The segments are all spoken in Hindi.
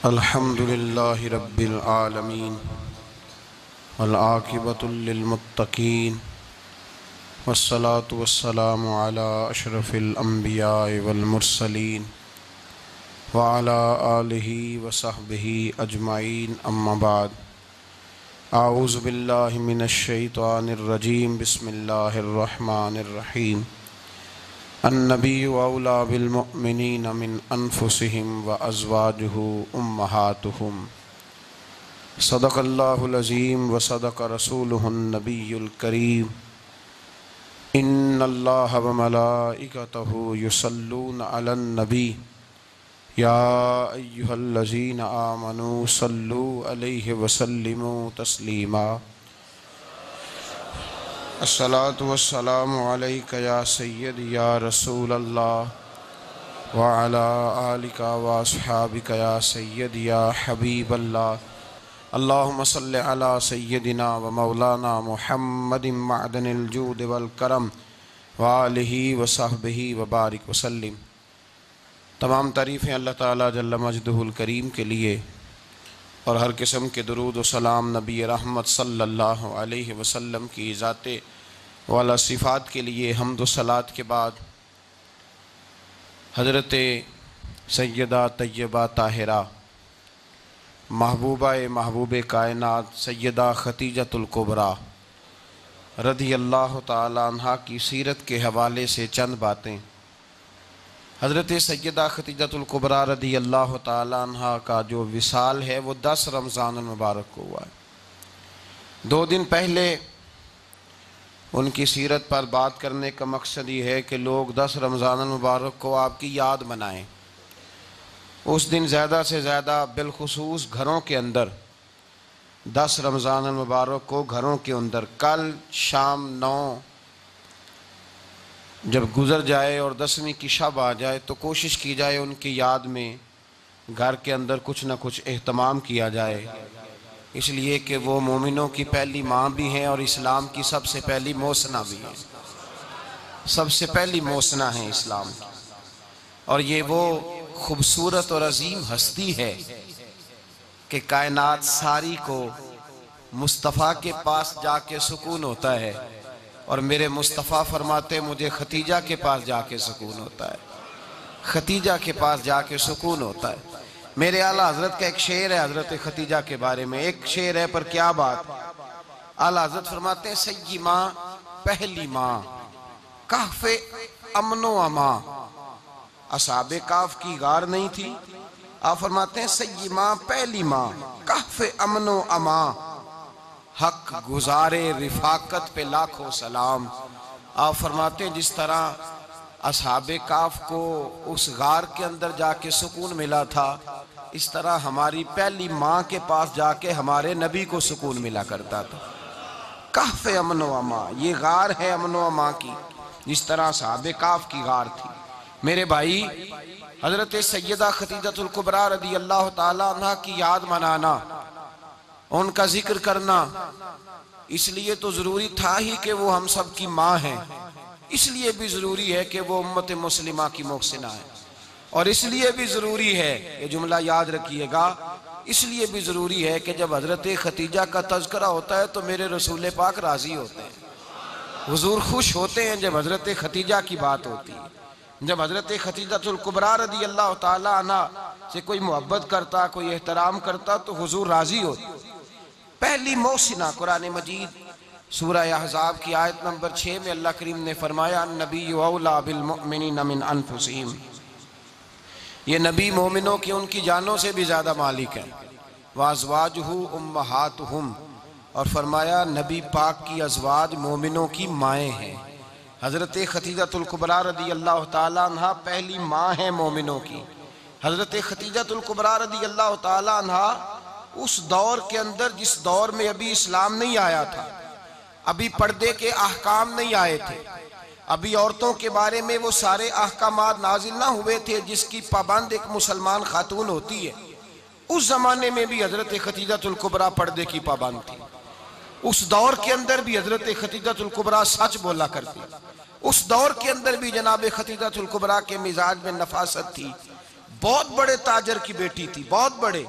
अल्हम्दुलिल्लाहि रब्बिल आलमीन वल आक़िबतुल लिल मुत्तक़ीन वस्सलातु वस्सलामु अला अशरफिल अंबिया वल मुरसलीन व अला आलिहि व सहबिहि अजमाइन अम्मा बाद। आऊज़ु बिल्लाहि मिनश शैतानिर रजीम बिस्मिल्लाहिर रहमानिर रहीम। अन्नबिय्यु औला बिल मुअ्मिनीना मिन अनफुसिहिम व अज़वाजुहु उम्महातुहुम। सदक़ल्लाहुल अज़ीम व सदक़ रसूलुहुन नबियुल करीम। इन्नल्लाह व मलाइकतहु युसल्लूना अलन नबी या अय्युहल्लज़ीना आमनू सल्लू अलैहि व सल्लिमू तस्लीमा। अस्सलातु वस्सलामु अलैका या सय्यदी या रसूल अल्लाह व अला आलिका व अस्हाबिका या सय्यदी या हबीब अल्लाह। अल्लाहुम्मा सल्लि अला सय्यदिना व मौलाना मुहम्मदिन मअदनिल जूद वल करम व आलिहि व सहबिहि व बारिक वसल्लिम। तमाम तारीफ़ें अल्लाह ताला जल्ल मजदुहुल करीम के लिए और हर किस्म के दुरूद व सलाम नबी रहमत सल्लल्लाहु अलैहि वसल्लम की ज़ाते वाला सिफ़ात के लिए हम्द व सलात के बाद हज़रत सैयदा तय्यबा ताहिरा महबूबा महबूब कायनात सैयदा खतीजतुल कुबरा रज़ी अल्लाह ताला अन्हा की सीरत के हवाले से चंद बातें। हज़रत सैयदा खतीजतुल कुबरा रज़ी अल्लाह ताला अन्हा का जो विसाल है वो 10 रमज़ान मुबारक को हुआ है। 2 दिन पहले उनकी सीरत पर बात करने का मकसद ये है कि लोग 10 रमज़ान मुबारक को आपकी याद मनाएं। उस दिन ज़्यादा से ज़्यादा बिलखुसूस घरों के अंदर 10 रमज़ान मुबारक को घरों के अंदर कल शाम 9 जब गुज़र जाए और 10वीं की शब आ जाए तो कोशिश की जाए उनकी याद में घर के अंदर कुछ न कुछ एहतमाम किया जाए, इसलिए कि वो मोमिनों की पहली माँ भी हैं और इस्लाम की सबसे पहली मोसना भी हैं। सबसे पहली मोसना है इस्लाम की, और ये वो खूबसूरत और अजीम हस्ती है कि कायनात सारी को मुस्तफ़ा के पास जाके सुकून होता है, और मेरे मुस्तफ़ा फरमाते मुझे खतीजा के पास जाके सुकून होता है। खतीजा के पास जाके सुकून होता है। मेरे आला हजरत का एक शेर है हजरत खतीजा के बारे में, एक शेर है पर क्या बात। आला हजरत फरमाते हैं सय्यी माँ पहली माँ कहफ़े अमनो अमा। असहाबे काफ की गार नहीं थी, आप फरमाते हैं सय्यी माँ पहली माँ कहफ़े अमनो अमा। हक गुजारे रिफाकत पे लाखों सलाम। आप फरमाते हैं जिस तरह असहाबे काफ को उस गार के अंदर जाके सुकून मिला था, इस तरह हमारी पहली माँ के पास जाके हमारे नबी को सुकून मिला करता था। कहफ़े अमन व अमा, ये गार है अमन व अमा की, जिस तरह असहाबे काफ की गार थी। मेरे भाई हजरत सैयदा खतीजतुल कुबरा रज़ी अल्लाह ताला अन्हा की याद मनाना, उनका जिक्र करना, इसलिए तो ज़रूरी था ही कि वो हम सब की माँ हैं। इसलिए भी ज़रूरी है कि वो उम्मत मुस्लिमा की मोहसिना है, और इसलिए भी ज़रूरी है, ये जुमला याद रखिएगा, इसलिए भी ज़रूरी है कि जब हज़रत खतीजा का तज़किरा होता है तो मेरे रसूल पाक राज़ी होते हैं, हुज़ूर खुश होते हैं जब हज़रत खतीजा की बात होती है। जब हज़रत खतीजतुल कुबरा रज़ी अल्लाह ताला अन्हा से कोई मोहब्बत करता, कोई एहतराम करता तो हुज़ूर राज़ी होते। पहली मोहसिना कुरान मजीद सूरह अहज़ाब की आयत नंबर 6 में अल्लाह करीम ने फरमाया अन्नबिय्यु औला बिल मुअ्मिनीना मिन अनफुसिहिम। ये नबी मोमिनों की उनकी जानों से भी ज़्यादा मालिक है। व अज़वाजुहु उम्महातुहुम, और फरमाया नबी पाक की अज़वाज मोमिनों की माएँ हैं। हज़रत खतीजतुल कुबरा रज़ी अल्लाह ताला अन्हा पहली माँ है मोमिनों की। हज़रत खतीजतुल कुबरा रज़ी अल्लाह ताला अन्हा उस दौर के अंदर जिस दौर में अभी इस्लाम नहीं आया था, अभी पर्दे के अहकाम नहीं आए थे, अभी औरतों के बारे में वो सारे अहकामात नाजिल ना हुए थे जिसकी पाबंद एक मुसलमान खातून होती है। उस जमाने में भी हजरत खतीजतुल कुबरा पर्दे की पाबंद थी। उस दौर के अंदर भी हजरत खतीजतुल कुबरा सच बोला करती। उस दौर के अंदर भी जनाब खतीजतुल कुबरा के मिजाज में नफासत थी, बहुत बड़े ताजर की बेटी थी, बहुत बड़े।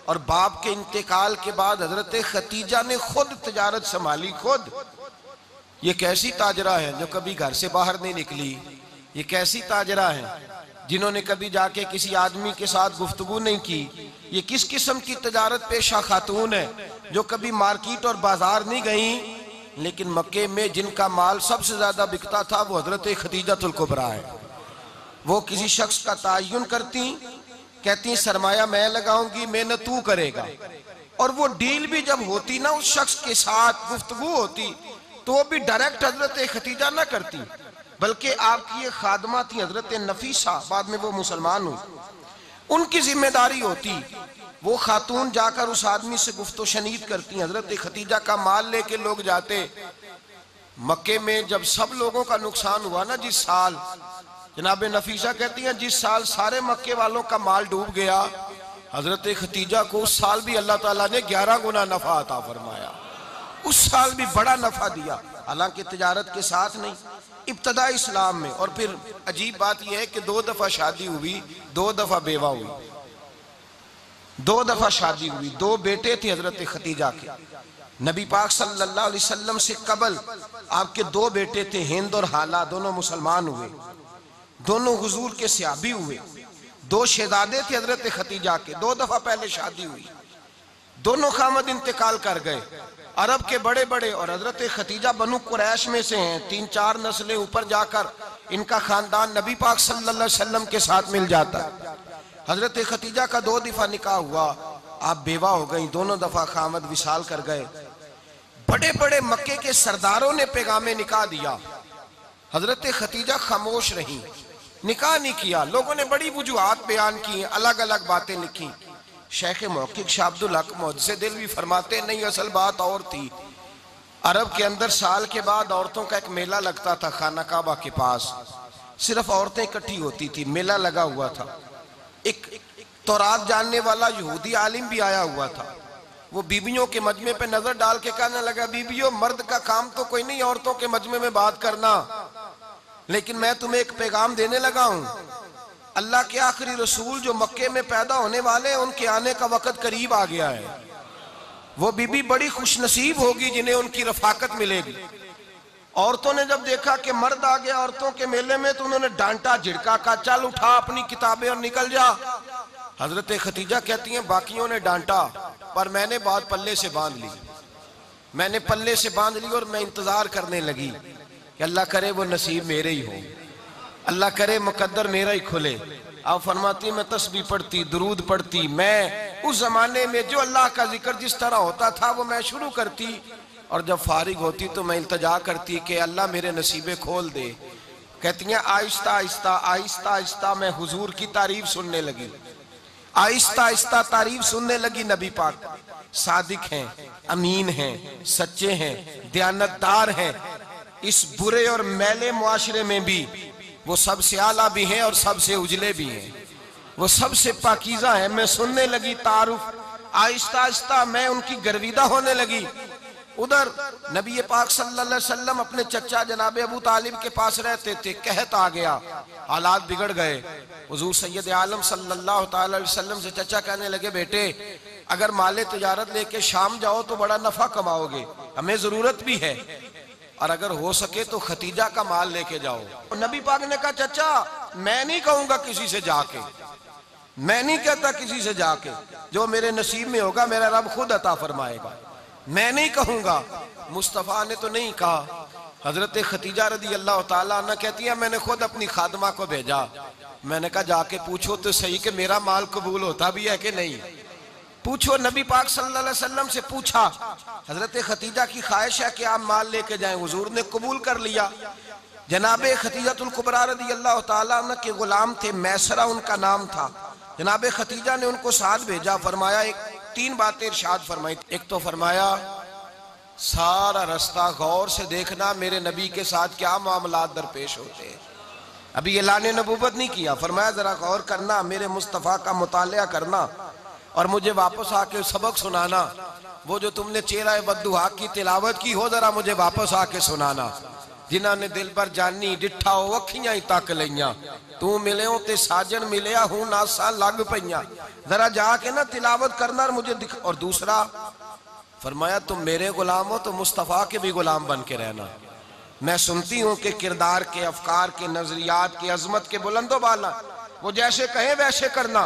और बाप के इंतकाल के बाद हजरत खतीजा ने खुद तिजारत संभाली, खुद। ये कैसी ताजरा है जो कभी घर से बाहर नहीं निकली? ये कैसी ताजरा है जिन्होंने कभी जाके किसी आदमी के साथ गुफ्तगू नहीं की? ये किस किस्म की तिजारत पेशा खातून है जो कभी मार्केट और बाजार नहीं गई? लेकिन मक्के में जिनका माल सबसे ज्यादा बिकता था वो हजरत खतीजतुल कुबरा है। वो किसी शख्स का तायुन करती, कहती सरमाया मैं लगाऊंगी, मेहनत तू करेगा। और वो डील भी जब होती ना, उस शख्स के साथ गुफ्तगू होती, तो वो भी डायरेक्ट हजरत खतीजा ना करती, बल्कि आपकी ये खादमा थी हजरत नफीसा, बाद में वो मुसलमान हुई, उनकी जिम्मेदारी होती। वो खातून जाकर उस आदमी से गुफ्तो शनीद करती। हजरत खतीजा का माल लेके लोग जाते मक्के में। जब सब लोगों का नुकसान हुआ ना जिस साल, जनाब नफीसा कहती हैं जिस साल सारे मक्के वालों का माल डूब गया, हजरत खतीजा को उस साल भी अल्लाह ताला ने 11 गुना नफा अता फरमाया। उस साल भी बड़ा नफा दिया, हालांकि तिजारत के साथ नहीं, इब्तदा इस्लाम में। और फिर अजीब बात यह है कि 2 दफा शादी हुई, 2 दफा बेवा हुई, 2 दफा शादी हुई। 2 बेटे थे हजरत खतीजा के। नबी पाक सल्लल्लाहु अलैहि वसल्लम से कबल आपके 2 बेटे थे, हिंद और हाला, दोनों मुसलमान हुए, दोनों हुजूर के सहाबी हुए। 2 शहजादे थे हजरत खतीजा के, 2 दफा पहले शादी हुई, दोनों खामद इंतकाल कर गए, अरब के बड़े बड़े। और हजरत खतीजा बनु कुरैश में से हैं, 3-4 नस्लें ऊपर जाकर इनका खानदान नबी पाक सल्लल्लाहु अलैहि वसल्लम के साथ मिल जाता है। हजरत खतीजा का 2 दफा निकाह हुआ, आप बेवा हो गई, दोनों दफा खामद विसाल कर गए। बड़े बड़े मक्के के सरदारों ने पैगामे निकाह दिया, हजरत खतीजा खामोश रही, निकाह नहीं किया। लोगों ने बड़ी वजूहात बयान की, अलग अलग बातें लिखी। शेख मौकिक शाह अब्दुल हक मुहद्दिस दिलवी फरमाते नहीं, असल बात और थी। अरब के अंदर साल के बाद औरतों का एक मेला लगता था खाना काबा के पास, सिर्फ औरतें इकट्ठी होती थी, मेला लगा हुआ था। एक तौरात जानने वाला यहूदी आलिम भी आया हुआ था। वो बीबियों के मजमे पे नजर डाल के कहने लगा, बीबियों मर्द का काम तो कोई नहीं औरतों के मजमे में बात करना, लेकिन मैं तुम्हें एक पैगाम देने लगा हूं। अल्लाह के आखिरी रसूल जो मक्के में पैदा होने वाले हैं, उनके आने का वक्त करीब आ गया है। वो बीबी बड़ी खुशनसीब होगी जिन्हें उनकी रफाकत मिलेगी। औरतों ने जब देखा कि मर्द आ गया औरतों के मेले में, तो उन्होंने डांटा, झिड़का, का चल उठा अपनी किताबें और निकल जा। हजरत खतीजा कहती हैं बाकियों ने डांटा, पर मैंने बात पल्ले से बांध ली, मैंने पल्ले से बांध ली और मैं इंतजार करने लगी कि अल्लाह करे वो नसीब मेरे ही हो, अल्लाह करे मुकद्दर मेरा ही खुले। आप फरमाती मैं तस्बीह पढ़ती, दुरूद पढ़ती, मैं उस जमाने में जो अल्लाह का जिक्र जिस तरह होता था वो मैं शुरू करती, और जब फारिग होती तो मैं इल्तजा करती कि अल्लाह मेरे नसीबे खोल दे। कहती हैं आहिस्ता आहिस्ता आहिस्ता आहिस्ता मैं हुजूर की तारीफ सुनने लगी, आहिस्ता आहिस्ता तारीफ सुनने लगी। नबी पाक सादिक हैं, अमीन हैं, सच्चे हैं, दयानतदार हैं। इस बुरे और मैले मुआशरे में भी वो सबसे आला भी हैं और सबसे उजले भी हैं, वो सबसे पाकीज़ा है। मैं सुनने लगी तारुफ, आहिस्ता आहिस्ता मैं उनकी गर्विदा होने लगी। उधर नबी पाक सल्लल्लाहु अलैहि वसल्लम अपने चचा जनाब अबू तालिब के पास रहते थे, कहत आ गया, हालात बिगड़ गए। हुजूर सैयद आलम सल्लल्लाहु ताला अलैहि वसल्लम से चचा कहने लगे, बेटे अगर माले तिजारत लेके शाम जाओ तो बड़ा नफा कमाओगे, हमें जरूरत भी है, और अगर हो सके तो खतीजा का माल लेके जाओ। और नबी पाक ने कहा, चचा मैं नहीं कहूंगा किसी से जाके, मैं नहीं कहता किसी से जाके, जो मेरे नसीब में होगा मेरा रब खुद अता फरमाएगा, मैं नहीं कहूंगा। मुस्तफ़ा ने तो नहीं कहा। हजरत खतीजा रदी अल्लाह ताला अन्हा कहती है मैंने खुद अपनी खादमा को भेजा, मैंने कहा जाके पूछो तो सही कि मेरा माल कबूल होता भी है कि नहीं, पूछो। नबी पाक सल्लल्लाहु अलैहि वसल्लम से पूछा। हजरत खतीजा की ख्वाहिश है कि आप माल लेके जाएं, हुजूर ने कबूल कर लिया। जनाबे खतीजतुल कुबरा रदी अल्लाह ताला अन्हा के गुलाम थे, मैसरा उनका नाम था। जनाबे खतीजा ने उनको साथ भेजा, फरमाया 3 बातें इरशाद फरमाई। एक तो फरमाया सारा रास्ता गौर से देखना मेरे नबी के साथ क्या मामलात दरपेश होते हैं। अभी ऐलान नबूवत नहीं किया, फरमाया जरा गौर करना, मेरे मुस्तफ़ा का मुतालिया करना और मुझे वापस आके सबक सुनाना। वो जो तुमने चेहरा बद्दुहा की तिलावत की हो, जरा मुझे वापस आके सुनाना। जिन्होंने दिल पर जानी डिठा वो अखियां ही तक लिया, तू मिले ते साजन मिलया हूं नासा लग पईया, जरा जाके ना तिलावत करना और मुझे दिख। और दूसरा फरमाया तुम मेरे गुलाम हो तो मुस्तफ़ा के भी गुलाम बन के रहना। मैं सुनती हूँ कि किरदार के, अफकार के, नजरियात के, अजमत के बुलंदो बाला, वो जैसे कहे वैसे करना।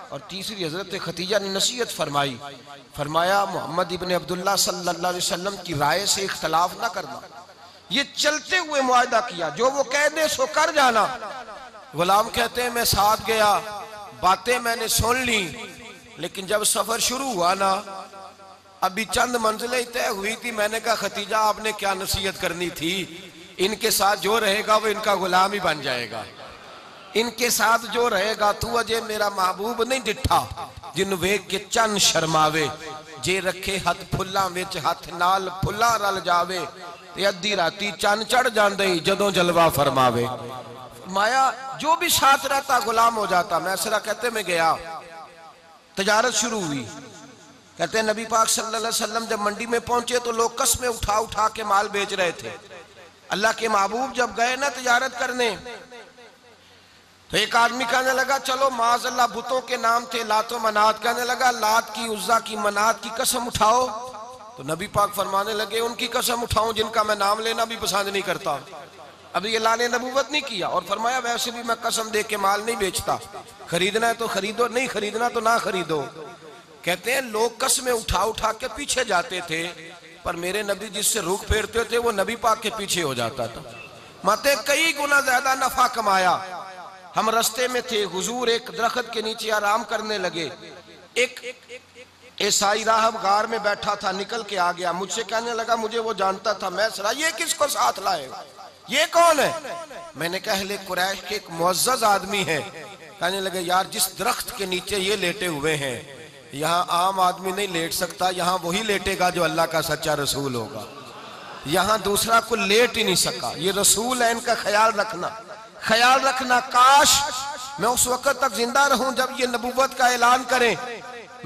और तीसरी हजरत खतीजा ने नसीहत फरमाई, फरमाया मोहम्मद इब्ने अब्दुल्ला सल्लल्लाहु अलैहि वसल्लम की राय से इख्तलाफ ना करना। ये चलते हुए मुआहदा किया, जो वो कह दे सो कर जाना। गुलाम कहते हैं मैं साथ गया, बातें मैंने सुन ली, लेकिन जब सफर शुरू हुआ ना, अभी चंद मंजिलें तय हुई थी, मैंने कहा खतीजा आपने क्या नसीहत करनी थी, इनके साथ जो रहेगा वो इनका गुलाम ही बन जाएगा, इनके साथ जो रहेगा। तू अजे मेरा महबूब नहीं डिठा जिन वेख के चन शर्मावे, जे रखे हथ फुल्लां विच हथ नाल फुल्ला रल जावे, ते अद्धी राती चन चढ़ जांदे जदों जलवा फरमावे। माया जो भी साथ रहता गुलाम हो जाता। मैसरा कहते मैं गया, तजारत शुरू हुई। कहते नबी पाक सल्लल्लाहु अलैहि वसल्लम जब मंडी में पहुंचे तो लोग कस्में उठा उठा के माल बेच रहे थे। अल्लाह के महबूब जब गए ना तजारत करने, तो एक आदमी कहने लगा चलो माज़अल्लाह बुतों के नाम थे लात व मनात, कहने लगा लात की, उज़्ज़ा की, मनात की कसम उठाओ। तो नबी पाक फरमाने लगे उनकी कसम उठाऊं जिनका मैं नाम लेना भी पसंद नहीं करता। अभी ये लाने नबूवत नहीं किया। और फरमाया वैसे भी मैं कसम दे के माल नहीं बेचता, खरीदना है तो खरीदो, नहीं खरीदना तो ना खरीदो। कहते हैं लोग कसमें उठा उठा के पीछे जाते थे, पर मेरे नबी जिससे रुख फेरते थे वो नबी पाक के पीछे हो जाता था। माते कई गुना ज्यादा नफा कमाया। हम रास्ते में थे, हुजूर एक दरख्त के नीचे आराम करने लगे। एक ईसाई राहब गार में बैठा था, निकल के आ गया, मुझसे कहने लगा मुझे वो जानता था। मैं सरा ये किसको साथ लाए, ये कौन है? मैंने कहा अहले कुरैश के एक मुअज़्ज़ज़ आदमी है। कहने लगे यार जिस दरख्त के नीचे ये लेटे हुए हैं, यहाँ आम आदमी नहीं लेट सकता, यहाँ वही लेटेगा जो अल्लाह का सच्चा रसूल होगा। यहाँ दूसरा कोई लेट ही नहीं सका, ये रसूल है, इनका ख्याल रखना, ख्याल रखना। काश मैं उस वक्त तक जिंदा रहूं जब ये नबूवत का ऐलान करें।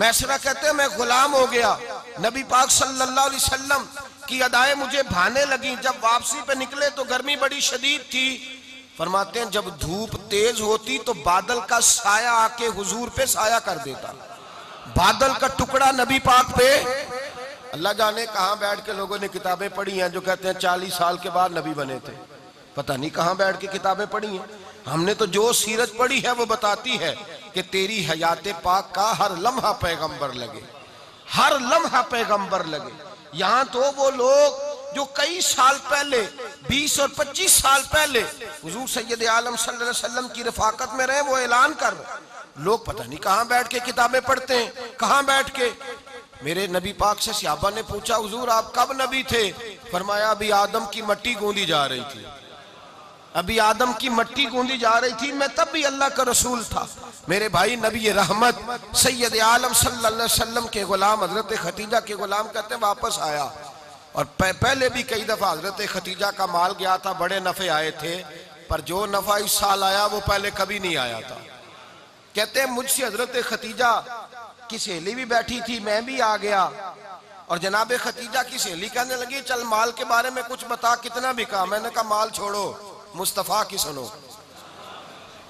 मैसरा कहते हैं मैं गुलाम हो गया। नबी पाक सल्लल्लाहु अलैहि वसल्लम की अदाएं मुझे भाने लगी। जब वापसी पे निकले तो गर्मी बड़ी शदीद थी। फरमाते हैं जब धूप तेज होती तो बादल का साया आके हुजूर पे साया कर देता, बादल का टुकड़ा नबी पाक पे। अल्लाह जाने कहां बैठ के लोगों ने किताबें पढ़ी हैं जो कहते हैं 40 साल के बाद नबी बने थे। पता नहीं कहां बैठ के किताबें पढ़ी हैं। हमने तो जो सीरत पढ़ी है वो बताती है कि तेरी हयाते पाक का हर लम्हा पैगंबर लगे, हर लम्हा पैगंबर लगे। यहाँ तो वो लोग जो कई साल पहले, 20 और 25 साल पहले हुजूर सैयद आलम सल्लल्लाहु अलैहि वसल्लम की रफाकत में रहे, वो ऐलान कर रहे। लोग पता नहीं कहां बैठ के किताबें पढ़ते हैं, कहां बैठ के। मेरे नबी पाक से सहाबा ने पूछा हुजूर आप कब नबी थे? फरमाया अभी आदम की मट्टी गूंदी जा रही थी, अभी आदम की मट्टी गूंदी जा रही थी, मैं तब भी अल्लाह का रसूल था। मेरे भाई नबी रहमत सैयद आलम सल्लल्लाहु अलैहि वसल्लम के गुलाम हजरत खतीजा के गुलाम कहते वापस आया। और पहले भी कई दफा हजरत खतीजा का माल गया था, बड़े नफे आए थे, पर जो नफा इस साल आया वो पहले कभी नहीं आया था। कहते हैं मुझसे हजरत खतीजा की सहेली भी बैठी थी, मैं भी आ गया। और जनाब खतीजा की सहेली कहने लगी चल माल के बारे में कुछ बता, कितना बिका? मैंने कहा माल छोड़ो, मुस्तफा की सुनो।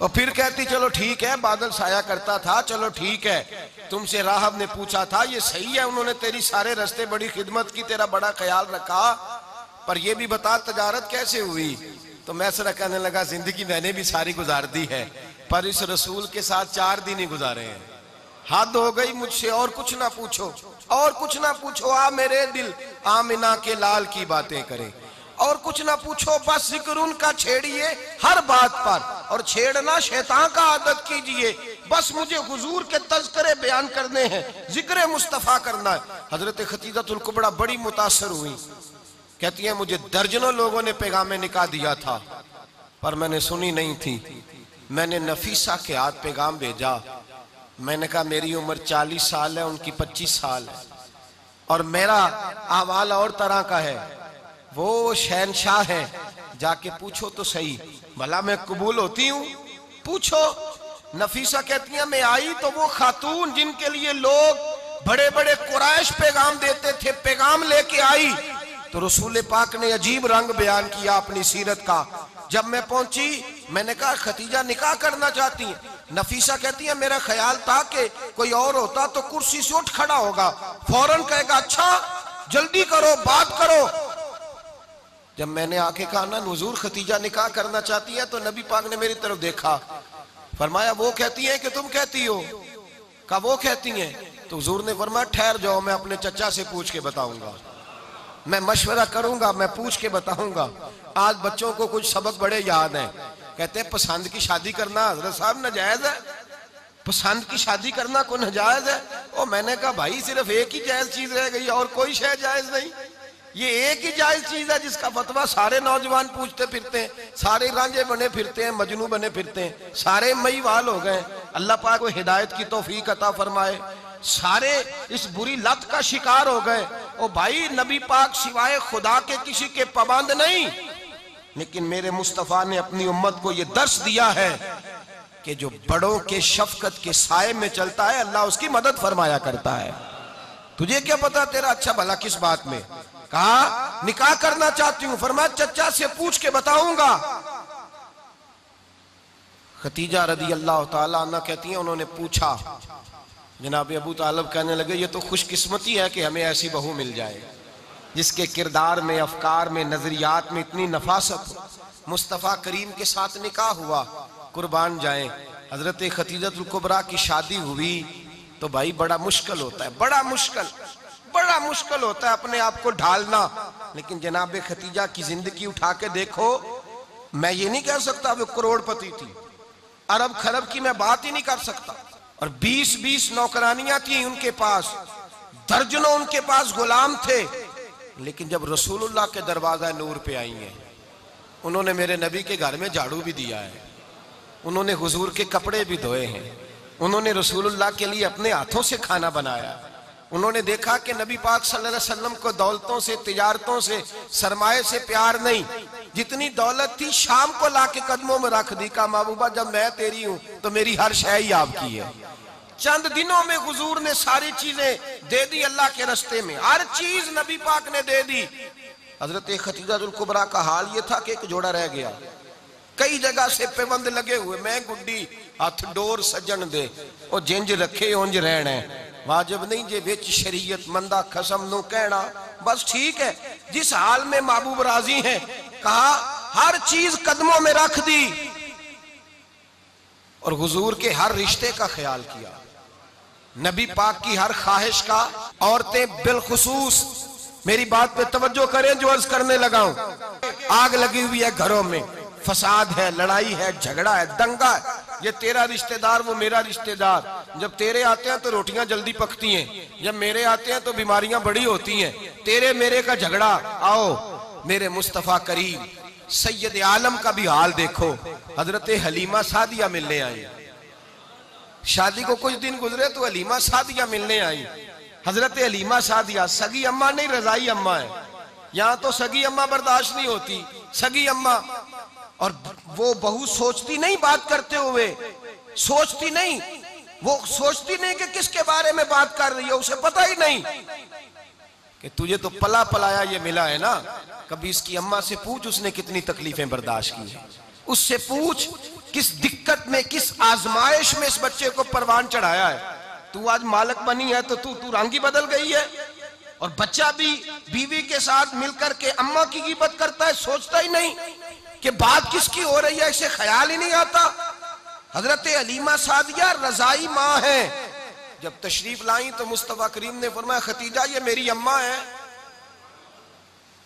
और फिर कहती चलो ठीक है, बादल साया करता था, चलो ठीक है। तुमसे राहब ने पूछा था, ये सही है, उन्होंने तेरी सारे रास्ते बड़ी खिदमत की, तेरा बड़ा ख्याल रखा, पर ये भी बता तजारत कैसे हुई? तो मैं सरा कहने लगा जिंदगी मैंने भी सारी गुजार दी है, पर इस रसूल के साथ 4 दिन ही गुजारे हैं। हद हो गई मुझसे, और कुछ ना पूछो, और कुछ ना पूछो। आ मेरे दिल आमिना के लाल की बातें करे, और कुछ ना पूछो, बस जिक्र उनका छेड़िए हर बात पर, और छेड़ना शैतान का आदत कीजिए। बस मुझे हुजूर के तज़किरे बयान करने हैं, जिक्र मुस्तफ़ा करना है। हजरत खतीजतुल कुबरा बड़ी मुतासर हुई। कहती है मुझे दर्जनों लोगों ने पैगामें निकाह दिया था, पर मैंने सुनी नहीं थी। मैंने नफीसा के हाथ पैगाम भेजा। मैंने कहा मेरी उम्र 40 साल है, उनकी 25 साल है, और मेरा अहवाल और तरह का है। वो शहनशाह है, जाके पूछो तो सही, भला मैं कबूल होती हूँ? पूछो। नफीसा कहती है मैं आई तो वो खातून जिनके लिए लोग बड़े बड़े कुरैश पैगाम देते थे, पैगाम लेके आई। तो रसूल पाक ने अजीब रंग बयान किया अपनी सीरत का। जब मैं पहुंची मैंने कहा खतीजा निकाह करना चाहती हैं। नफीसा कहती है मेरा ख्याल था कि कोई और होता तो कुर्सी से उठ खड़ा होगा, फौरन कहेगा अच्छा जल्दी करो बात करो। जब मैंने आके कहा ना हुजूर खतीजा निकाह करना चाहती है, तो नबी पाक ने मेरी तरफ देखा, फरमाया वो कहती है कि तुम कहती हो? कहा वो कहती हैं। तो हुजूर ने फरमाया ठहर जाओ, मैं अपने चचा से पूछ के बताऊंगा, मैं मशवरा करूंगा, मैं पूछ के बताऊंगा। आज बच्चों को कुछ सबक बड़े याद हैं। कहते हैं पसंद की शादी करना हजरत साहब नाजायज है, पसंद की शादी करना को नाजायज है। और मैंने कहा भाई सिर्फ एक ही जायज चीज रह गई और कोई शय जायज नहीं, ये एक ही जायज चीज है जिसका फतवा सारे नौजवान पूछते फिरते हैं, सारे रांझे बने फिरते हैं, मजनू बने फिरते हैं, सारे मईवाल हो गए। अल्लाह पाक को हिदायत की तौफीक अता फरमाए। सारे इस बुरी लत का शिकार हो गए। ओ भाई नबी पाक सिवाय खुदा के किसी के पाबंद नहीं, लेकिन मेरे मुस्तफा ने अपनी उम्मत को यह दर्श दिया है कि जो बड़ों के शफकत के साए में चलता है अल्लाह उसकी मदद फरमाया करता है। तुझे क्या पता तेरा अच्छा भला किस बात में? कहा निकाह करना चाहती हूं, फरमाया चचा से पूछ के बताऊंगा। खतीजा रदी अल्लाह ताला अन्हा कहती हैं उन्होंने पूछा, जनाब अबू तालिब कहने लगे ये तो खुशकिस्मती है कि हमें ऐसी बहू मिल जाए जिसके किरदार में, अफकार में, नजरियात में इतनी नफासत हो। मुस्तफ़ा करीम के साथ निकाह हुआ, कुर्बान जाए। हजरत खतीजतुल कुबरा की शादी हुई तो भाई बड़ा मुश्किल होता है, बड़ा मुश्किल होता है अपने आप को ढालना। लेकिन जनाब खतीजा की जिंदगी उठा के देखो, मैं ये नहीं कह सकता वो करोड़पति थी, अरब खरब की मैं बात ही नहीं कर सकता। और 20-20 नौकरानियां थी उनके पास, दर्जनों उनके पास गुलाम थे। लेकिन जब रसूलुल्लाह के दरवाजा नूर पे आई हैं, उन्होंने मेरे नबी के घर में झाड़ू भी दिया है, उन्होंने हुजूर के कपड़े भी धोए हैं, उन्होंने रसूलुल्लाह के लिए अपने हाथों से खाना बनाया। उन्होंने देखा कि नबी पाक सल्लल्लाहु अलैहि वसल्लम को दौलतों से, तिजारतों से, सरमाए से प्यार नहीं, जितनी दौलत थी शाम को लाके कदमों में रख दी। का महबूबा जब मैं तेरी हूं तो मेरी हर शय ही आपकी है। चंद दिनों में हुजूर ने सारी चीजें दे दी अल्लाह के रास्ते में, हर चीज नबी पाक ने दे दी। हजरत खतीजतुल कुबरा का हाल ये था कि एक जोड़ा रह गया, कई जगह से पेबंद लगे हुए, मैं गुड्डी हथ डोर सजन दे और जिंज रखे उंज रहना, वाजिब नहीं जे विच शरीयत मंदा खसम नो कहना। बस ठीक है, जिस हाल में महबूब राजी है, कहा हर चीज कदमों में रख दी और हुजूर के हर रिश्ते का ख्याल किया, नबी पाक की हर ख्वाहिश का। औरतें बिलखुसूस मेरी बात पे तवज्जो करें जो अर्ज करने लगा हूं। आग लगी हुई है घरों में, फसाद है, लड़ाई है, झगड़ा है, दंगा है, ये तेरा रिश्तेदार वो मेरा रिश्तेदार। जब तेरे आते हैं तो रोटियां जल्दी पकती हैं, जब मेरे आते हैं तो बीमारियां बड़ी होती हैं, तेरे मेरे का झगड़ा। आओ मेरे मुस्तफा करीम सैयद आलम का भी हाल देखो। हजरत हलीमा सादिया मिलने आई, शादी को कुछ दिन गुजरे तो हलीमा सादिया मिलने आई। हजरत हलीमा सादिया सगी अम्मा नहीं, रजाई अम्मा है। यहाँ तो सगी अम्मा बर्दाश्त नहीं होती, सगी अम्मा। और वो बहू सोचती नहीं बात करते हुए, सोचती नहीं, वो सोचती नहीं कि किसके बारे में बात कर रही है, उसे पता ही नहीं कि तुझे तो पला पलाया ये मिला है ना। कभी इसकी अम्मा से पूछ उसने कितनी तकलीफें बर्दाश्त की है, उससे पूछ किस दिक्कत में, किस आजमाइश में इस बच्चे को परवान चढ़ाया है। तू आज मालक बनी है तो तू रंग ही बदल गई है। और बच्चा भी बीवी के साथ मिलकर के अम्मा की गिबत करता है, सोचता ही नहीं कि बात किसकी हो रही है, इसे ख्याल ही नहीं आता। हजरत हलीमा सादिया रजाई माँ है। जब तशरीफ लाई तो मुस्तफा करीम ने फरमाया खतीजा ये मेरी अम्मा है।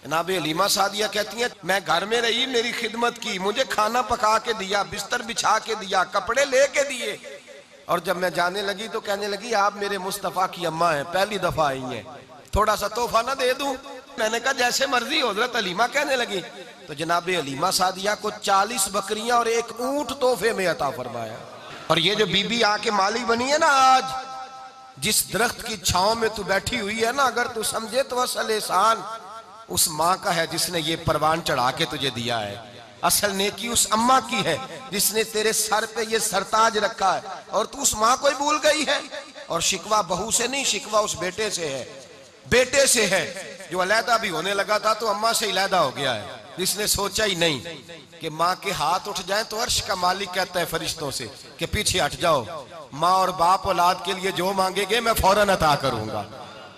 जनाब हलीमा सादिया कहती हैं मैं घर में रही, मेरी खिदमत की, मुझे खाना पका के दिया, बिस्तर बिछा के दिया, कपड़े लेके दिए। और जब मैं जाने लगी तो कहने लगी आप मेरे मुस्तफा की अम्मा हैं, पहली दफा आई हैं, थोड़ा सा तोहफा ना दे दूं? मैंने कहा जैसे मर्जी। हजरत हलीमा कहने लगी तो जनाब हलीमा सादिया को 40 बकरियां और एक ऊंट तोहफे में अता फरमाया। और ये जो बीबी आके माली बनी है ना, आज जिस दरख्त की छांव में तू बैठी हुई है ना, अगर तू समझे तो असल एहसान उस माँ का है जिसने ये परवान चढ़ा के तुझे दिया है। असल नेकी उस अम्मा की है जिसने तेरे सर पे ये सरताज रखा है, और तू उस माँ को ही भूल गई है। और शिकवा बहू से नहीं, शिकवा उस बेटे से है, बेटे से है। जो अलहदा भी होने लगा था तो अम्मा से अलहदा हो गया है, जिसने सोचा ही नहीं कि माँ के हाथ उठ जाएं तो अर्श का मालिक कहता है फरिश्तों से कि पीछे हट जाओ, माँ और बाप औलाद के लिए जो मांगेंगे मैं फौरन अता करूंगा,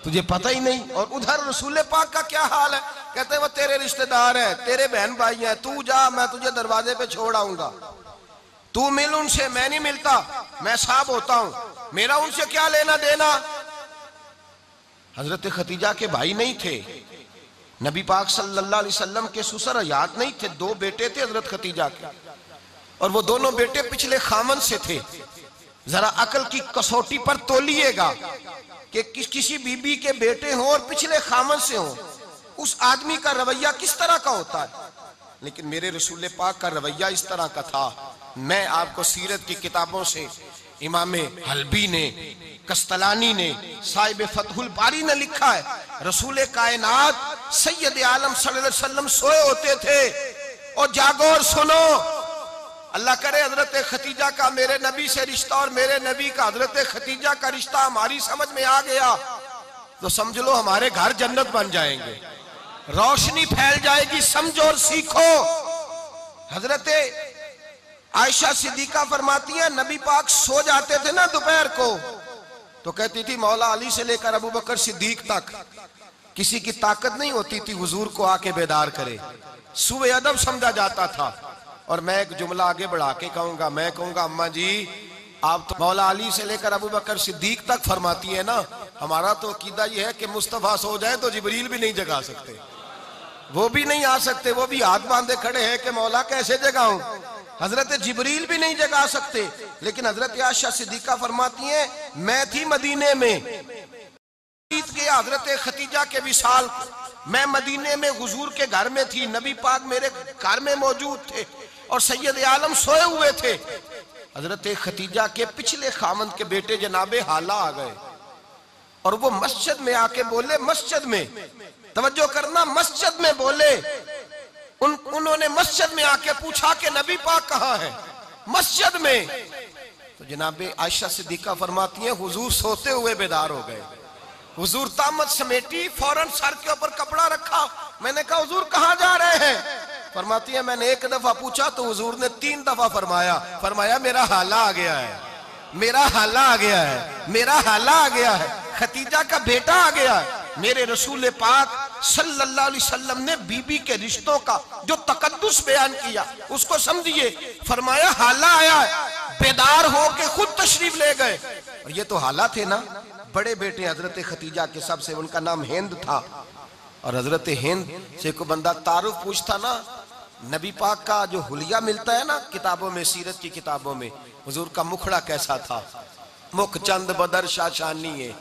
तुझे पता ही नहीं। और उधर रसूल पाक का क्या हाल है, कहते हैं वो तेरे रिश्तेदार है, तेरे बहन भाई हैं, तू जा, मैं तुझे दरवाजे पे छोड़ आऊंगा, तू मिल उनसे, मैं नहीं मिलता, मैं साहब होता हूं, मेरा उनसे क्या लेना देना। हजरत खतीजा के भाई नहीं थे, नबी पाक सल्लल्लाहु अलैहि वसल्लम के ससुर याद नहीं थे, दो बेटे थे हजरत खतीजा के, और वो दोनों बेटे पिछले खामन से थे। जरा अकल की कसौटी पर तोलिएगा कि किसी बीबी के बेटे हों और पिछले खामन से हों, उस आदमी का रवैया किस तरह का होता है। लेकिन मेरे रसूल पाक का रवैया इस तरह का था। मैं आपको सीरत की किताबों से, इमाम हल्बी ने, कस्तलानी ने, साहिब फतहुल बारी ने लिखा है, रसूल कायनात सैयद आलम सल्लल्लाहु अलैहि वसल्लम सोए होते थे और जागो और सुनो, अल्लाह करे हजरत खतीजा का मेरे नबी से रिश्ता और मेरे नबी का हजरत खतीजा का रिश्ता हमारी समझ में आ गया तो समझ लो हमारे घर जन्नत बन जाएंगे, रोशनी फैल जाएगी, समझो और सीखो। हजरत आयशा सिद्दीका फरमाती है नबी पाक सो जाते थे ना दोपहर को तो कहती थी मौला अली से लेकर अबू बकर सिद्दीक तक किसी की ताकत नहीं होती थी हुजूर को आके बेदार करे, सुबह अदब समझा जाता था। और मैं एक जुमला आगे बढ़ा के कहूंगा, मैं कहूंगा अम्मा जी आप तो मौला अली से लेकर अबू बकर सिद्दीक तक फरमाती है ना, हमारा तो अकीदा ये है कि मुस्तफा सो जाए तो जिब्रील भी नहीं जगा सकते, वो भी नहीं आ सकते, वो भी हाथ बांधे खड़े हैं कि मौला कैसे जगाऊं, हजरत जिब्रील भी नहीं जगा सकते। लेकिन हजरत आयशा सिद्दीका फरमाती हैं मैं थी मदीने में के हजरत खतीजा के विसाल, मैं मदीने में हुजूर के घर में थी, नबी पाक मेरे घर में मौजूद थे और सैयद आलम सोए हुए थे। हजरत खतीजा के पिछले खामंद के बेटे जनाबे हाला आ गए और वो मस्जिद में आके बोले, मस्जिद में तवज्जो करना, मस्जिद में बोले, उन्होंने मस्जिद में आके पूछा कि नबी पाक कहाँ है, मस्जिद में। तो जनाबे आयशा सिद्दीका फरमाती हैं हुजूर सोते हुए बेदार हो गए, हुजूर तामत समेटी, फौरन सर के ऊपर कपड़ा रखा, मैंने कहा हुजूर कहाँ जा रहे हैं, फरमाती है मैंने एक दफा पूछा तो हुजूर ने 3 दफा फरमाया मेरा हाला आ गया है, मेरा हाला आ गया है, मेरा हाला आ गया है, खतीजा का बेटा आ गया है। मेरे रसूल पाक सल्लल्लाहु अलैहि वसल्लम ने बीबी के रिश्तों का जो तकद्दुस बयान किया उसको समझिए, फरमाया हाला आया है, बेदार होके खुद तशरीफ ले गए। और ये तो हाला थे ना, बड़े बेटे हजरत खतीजा के सबसे, उनका नाम हिंद था। और हजरत हिंद से को बंदा तारुफ पूछता ना, नबी पाक का जो हुलिया मिलता है ना किताबों में, सीरत की किताबों में, हुजूर का मुखड़ा कैसा था, मुख चंद बदर शाशानी है,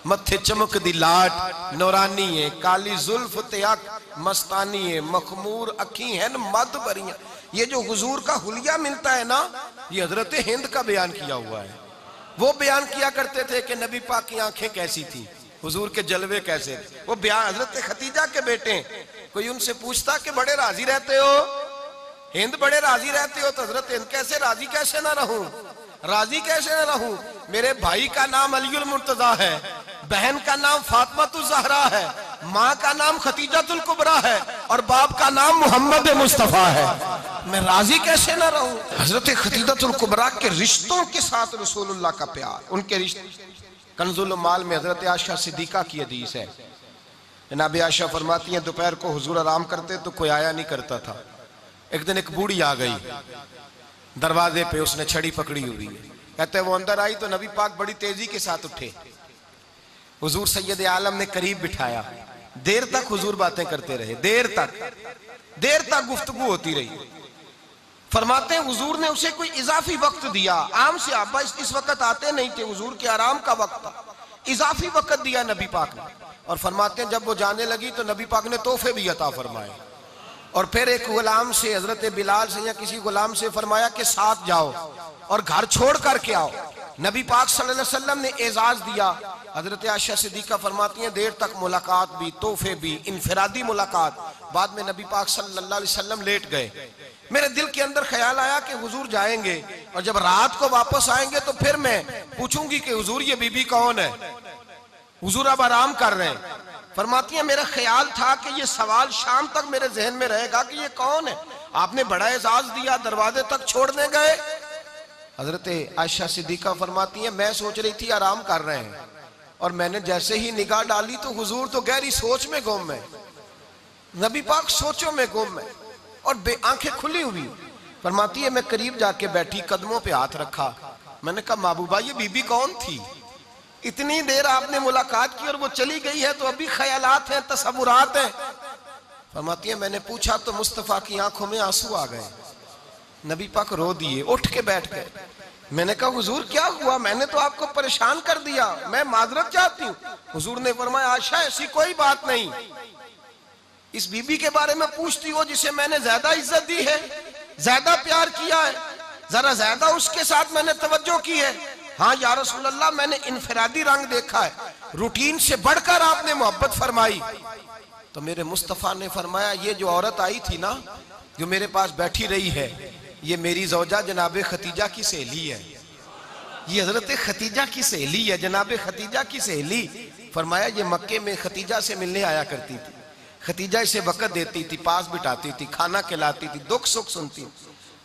मत्थे चमक दी लाट नौरानी है, काली जुल्फ ते अख मस्तानी है, मखमूर अखी है मद भरियां। ये जो हुजूर का हुलिया मिलता है ना, ये हजरत हिंद का बयान किया हुआ है। वो बयान किया करते थे कि नबी पाक की आंखें कैसी थी, हुजूर के जलवे कैसे थे। वो बयान हजरत खतीजा के बेटे, कोई उनसे पूछता कि बड़े राजी रहते हो हिंद, बड़े राजी रहते हो, तो हजरत हिंद कैसे राजी कैसे ना रहूं, राजी कैसे ना रहूं, मेरे भाई का नाम अलीउल मुर्तजा है, बहन का नाम फातिमातुल ज़हरा है, माँ का नाम खतीजातुल कुबरा है और बाप का नाम मोहम्मद मुस्तफा है, मैं राजी कैसे ना रहूं। हजरत खतीजातुल कुबरा के रिश्तों के साथ रसूलुल्लाह का प्यार, उनके रिश्ते। कंजुल माल में हजरत आयशा सिद्दीका की हदीस है, जनाब आयशा फरमाती हैं दोपहर को हुजूर आराम करते तो कोई आया नहीं करता था। एक दिन एक बूढ़ी आ गई दरवाजे पे, उसने छड़ी पकड़ी हुई है, कहते वो अंदर आई तो नबी पाक बड़ी तेजी के साथ उठे, हुजूर सैयद आलम ने करीब बिठाया, देर तक हुजूर बातें करते रहे, देर तक गुफ्तगू होती रही। फरमाते हैं हुजूर ने उसे कोई इजाफी वक्त दिया, आम से आबा इस वक्त आते नहीं थे, हुजूर के आराम का वक्त था, इजाफी वक्त दिया नबी पाक ने। और फरमाते हैं जब वो जाने लगी तो नबी पाक ने तोहफे भी अता फरमाए। और फिर एक गुलाम से, हजरत बिलाल से या किसी गुलाम से फरमाया कि साथ जाओ और घर छोड़ करके आओ। नबी पाक सल्लल्लाहु अलैहि वसल्लम ने एजाज दिया। हजरत आयशा सिद्दीका फरमाती हैं देर तक मुलाकात भी, तोहफे भी, इनफरादी मुलाकात। बाद में नबी पाक सल्लल्लाहु अलैहि वसल्लम लेट गए। मेरे दिल के अंदर ख्याल आया कि हुजूर जाएंगे और जब रात को वापस आएंगे तो फिर मैं पूछूंगी कि हुजूर ये बीबी कौन है, हुजूर अब आराम कर रहे हैं। फरमाती है मेरा ख्याल था कि ये सवाल शाम तक मेरे जहन में रहेगा कि ये कौन है, आपने बड़ा एजाज दिया, दरवाजे तक छोड़ने गए। हजरत आयशा सिद्दीका फरमाती है मैं सोच रही थी आराम कर रहे हैं, और मैंने जैसे ही निगाह डाली तो हुजूर तो गहरी सोच में गुम है, नबी पाक सोचों में गुम है और आंखें खुली हुई। फरमाती है मैं करीब जाके बैठी, कदमों पे हाथ रखा, मैंने कहा महबूबा ये बीबी कौन थी, इतनी देर आपने मुलाकात की और वो चली गई है, तो अभी ख्यालात हैं, तसव्वुरात हैं। फरमाती है मैंने पूछा तो मुस्तफा की आंखों में आंसू आ गए, नबी पाक रो दिए, उठ के बैठ गए। मैंने कहा हुजूर क्या हुआ, मैंने तो आपको परेशान कर दिया, मैं माजरत चाहती हूँ। हुजूर ने फरमाया आयशा ऐसी कोई बात नहीं, इस बीबी के बारे में पूछती हो जिसे मैंने ज्यादा इज्जत दी है, ज्यादा प्यार किया है, जरा ज्यादा उसके साथ मैंने तवज्जो की है। हाँ या रसूल अल्लाह मैंने इनफरादी रंग देखा है, रूटीन से बढ़कर आपने मोहब्बत फरमाई। तो मेरे मुस्तफा ने फरमाया ये जो औरत आई थी ना, जो मेरे पास बैठी रही है, ये मेरी ज़ौजा जनाब खतीजा की सहेली है, ये हजरत खतीजा की सहेली है, जनाब खतीजा की सहेली। फरमाया ये मक्के में खतीजा से मिलने आया करती थी, खतीजा इसे वक़्त देती थी, पास बिठाती थी, खाना खिलाती थी, दुख सुख सुनती,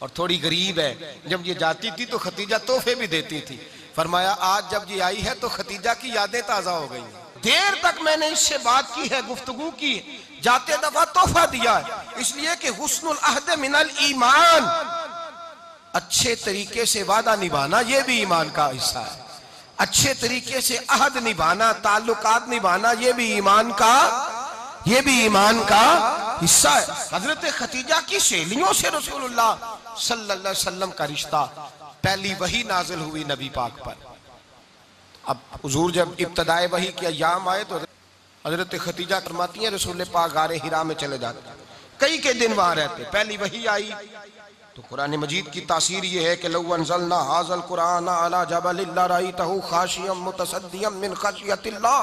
और थोड़ी गरीब है, जब ये जाती थी तो खतीजा तोहफे भी देती थी। फरमाया आज जब ये आई है तो खतीजा की यादें ताजा हो गई, देर तक मैंने इससे बात की है, गुफ्तगू की, जाते दफा तोहफा दिया है, इसलिए कि हुस्नुल अहद मिनल ईमान, अच्छे तरीके से वादा निभाना ये भी ईमान का हिस्सा है, अच्छे तरीके से अहद निभाना, ताल्लुकात निभाना ये भी ईमान का हिस्सा है। हजरत खतीजा की सहेलियों से रसूलुल्लाह सल्लल्लाहु अलैहि वसल्लम का रिश्ता, पहली वही नाजिल हुई नबी पाक पर। अब हुजूर जब इब्तदाए वही के अय्याम आए तो हजरत खतीजा फरमाती हैं रसूल पाक गारे हिरा में चले जाते, कई के दिन वहां रहते। पहली वही आई तो कुरान मजीद की तासीर ये है कि लौ अंज़लना हाज़ल कुरान अला जबलिन लरअयतहु खाशियम मुतसद्दियम मिन खशियतिल्लाह,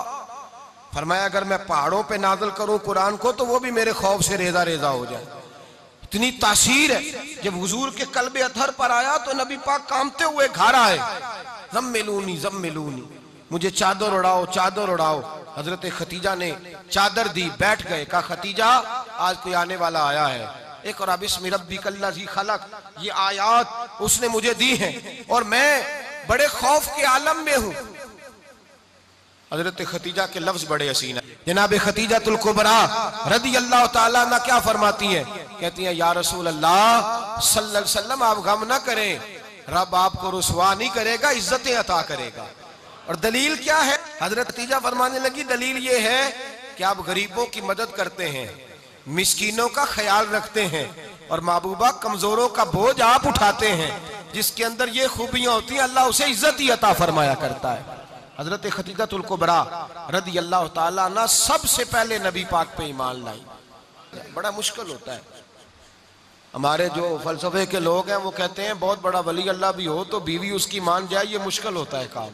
फरमाया अगर मैं पहाड़ों पे नाज़िल करूं कुरान को तो वो भी मेरे खौफ से रेजा रेजा हो जाए, इतनी तासीर है। जब हुजूर के कल्बे अथर पर आया तो नबी पाक कांपते हुए घर आए, ज़म्मिलूनी ज़म्मिलूनी, मुझे चादर उड़ाओ चादर उड़ाओ। हजरत खतीजा ने चादर दी, बैठ गए, कहा खतीजा आज कोई आने वाला आया है, एक और बिस्मि रब्बिकल्लज़ी खलक, ये आयात उसने मुझे दी हैं और मैं बड़े खौफ के आलम में हूँ। हजरत खतीजा के लफ्ज बड़े हसीन है। जनाब खतीजातुल कुबरा रदी अल्लाह ताला अन्हा क्या फरमाती है, कहती हैं या रसूल अल्लाह सल्लल्लाहु अलैहि वसल्लम आप गम ना करें, रब आपको रुसवा नहीं करेगा, इज्जतें अता करेगा। और दलील क्या है, हजरत खतीजा फरमाने लगी दलील ये है कि आप गरीबों की मदद करते हैं, मिस्कीनों का ख्याल रखते हैं, और महबूबा कमजोरों का बोझ आप उठाते हैं, जिसके अंदर ये खूबियां होती हैं अल्लाह उसे इज्जत ही अता फरमाया करता है। हजरत खतीजातुल कुबरा रदी अल्लाह ताला अन्हा सबसे पहले नबी पाक पे ईमान लाई। बड़ा मुश्किल होता है, हमारे जो फलसफे के लोग हैं वो कहते हैं बहुत बड़ा वली अल्लाह भी हो तो बीवी उसकी मान जाए, ये मुश्किल होता है काम,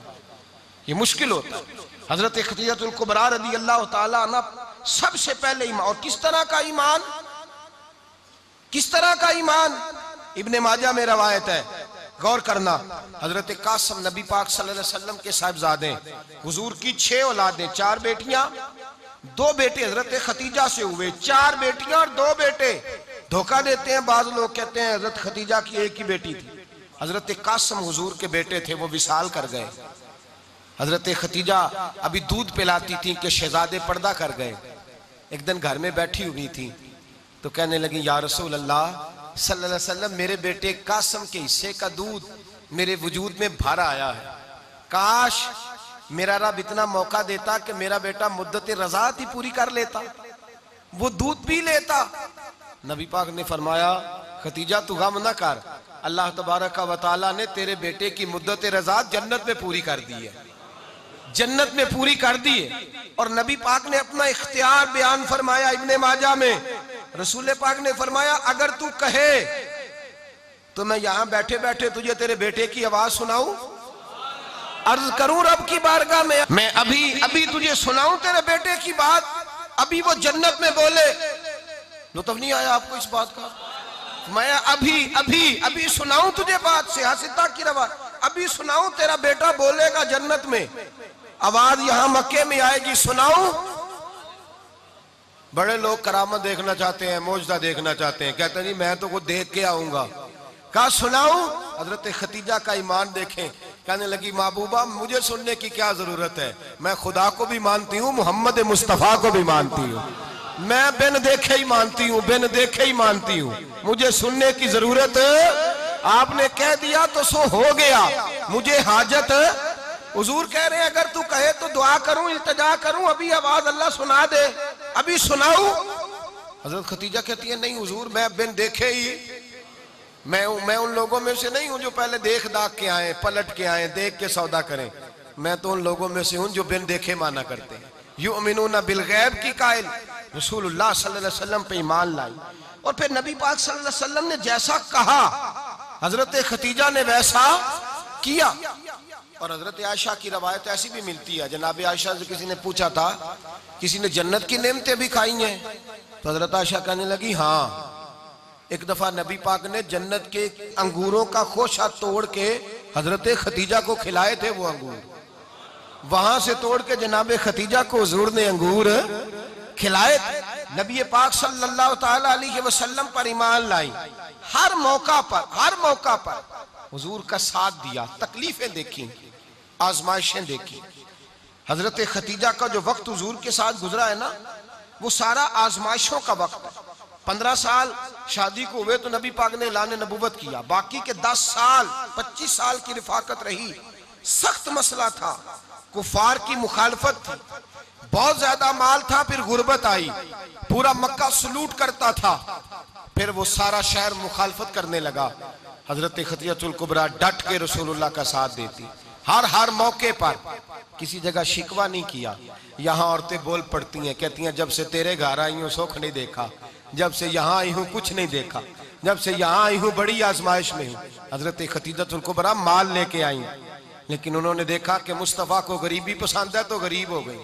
ये मुश्किल होता है। हजरत खतीजातुल कुबरा रदी अल्लाह ताला अन्हा सबसे पहले ईमान, और किस तरह का ईमान, किस तरह का ईमान, इब्ने माजा में रवायत है, गौर करना। हजरत कासिम नबी पाक सल्लल्लाहु अलैहि वसल्लम के साहिबजादे, हुजूर की 6 औलादें, 4 बेटियां 2 बेटे हजरत खतीजा से हुए, 4 बेटियां और 2 बेटे। धोखा देते हैं बाज लोग, कहते हैं हजरत खतीजा की एक ही बेटी थी, हजरत कासिम हुजूर के बेटे थे, वो विसाल कर गए। हजरत खतीजा अभी दूध पिलाती थी कि शहजादे पर्दा कर गए। एक दिन घर में बैठी हुई थी तो कहने लगी या रसूल अल्लाह सल्लल्लाहु अलैहि वसल्लम मेरे बेटे कासिम के हिस्से का दूध मेरे वजूद में भर आया है, काश मेरा रब इतना मौका देता कि मेरा बेटा मुद्दत रज़ात ही पूरी कर लेता, वो दूध पी लेता। नबी पाक ने फरमाया खतीजा तू गम ना कर, अल्लाह तबारक व तआला ने तेरे बेटे की मुद्दत रज़ात जन्नत में पूरी कर दी है, जन्नत में पूरी कर दी है। और नबी पाक ने अपना इख्तियार बयान फरमाया इब्ने माजा में, रसूल पाक ने फरमाया अगर तू कहे तो मैं यहां बैठे बैठे तुझे तेरे बेटे की आवाज सुनाऊं, अर्ज करूं रब की बारगाह में, मैं अभी अभी तुझे सुनाऊं तेरे बेटे की बात, अभी वो जन्नत में बोले। लुत्फ नहीं आया आपको इस बात का? मैं अभी अभी अभी सुनाऊं तुझे बात, सियासता की रवा, अभी सुनाऊं तेरा बेटा बोलेगा जन्नत में, आवाज यहां मक्के में आएगी, सुनाऊं? बड़े लोग करामत देखना चाहते हैं, मौजदा देखना चाहते हैं, कहते हैं जी मैं तो वो देख के आऊंगा। कहा सुनाऊं? हजरत खतीजा का ईमान देखें, कहने लगी महबूबा मुझे सुनने की क्या जरूरत है, मैं खुदा को भी मानती हूँ, मोहम्मद मुस्तफ़ा को भी मानती हूँ, मैं बिन देखे ही मानती हूँ, बिन देखे ही मानती हूँ, मुझे सुनने की जरूरत आपने कह दिया तो सो हो गया, मुझे हाजत। हुजूर कह रहे हैं अगर तू कहे तो दुआ करूं, इल्तिजा करूं, अभी आवाज अल्लाह सुना दे, अभी सुनाऊं? हजरत खतीजा कहती है नहीं हुजूर मैं बिन देखे ही, मैं उन लोगों में से नहीं हूं जो पहले देख दाख के आए, पलट के आए, देख के सौदा करें, मैं तो उन लोगों में से हूं जो बिन देखे माना करते हैं। युमिनूना बिल गैब की कायल रसूलुल्लाह सल्लल्लाहु अलैहि वसल्लम पे ईमान लाई। और फिर नबी पाक सल्लल्लाहु अलैहि वसल्लम ने जैसा कहा हजरत खतीजा ने वैसा किया। और हजरत आयशा की रवायत ऐसी भी मिलती है, जनाब आयशा से किसी ने पूछा था किसी ने जन्नत की नेमतें भी खाई हैं, तो हजरत आयशा कहने लगी हाँ, एक दफा नबी पाक ने जन्नत के अंगूरों का खोशा तोड़ के हजरत खतीजा को खिलाए थे, वो अंगूर वहां से तोड़ के जनाब खतीजा को हुजूर ने अंगूर खिलाए थे। नबी पाक सल्लल्लाहु ताला अलैहि वसल्लम पर ईमान लाई, हर मौका पर हुजूर का साथ दिया, तकलीफें देखी, आजमाइशें देखी। हजरत खतीजा का जो वक्त हुजूर के साथ गुजरा है ना, वो सारा आजमाइशों का वक्त है। 15 साल शादी को हुए तो नबी पाक ने ऐलान नबूवत किया, बाकी के 10 साल 25 साल की रिफाकत रही, सख्त मसला था, कुफार की मुखालफत थी, बहुत ज्यादा माल था, फिर गुर्बत आई, पूरा मक्का सलूट करता था, फिर वो सारा शहर मुखालफत करने लगा। हजरत खतीजतुल कुबरा डट के रसूलुल्लाह का साथ देती, हर मौके पर किसी जगह शिकवा नहीं किया। यहाँ औरतें बोल पड़ती हैं, कहती हैं जब से तेरे घर आई हूँ सुख नहीं देखा, जब से यहाँ आई हूँ कुछ नहीं देखा, जब से यहाँ आई हूँ बड़ी आजमाइश में हूँ। हजरत खतीजतुल कुबरा माल लेके आई, लेकिन उन्होंने देखा कि मुस्तफ़ा को गरीबी पसंद है तो गरीब हो गई।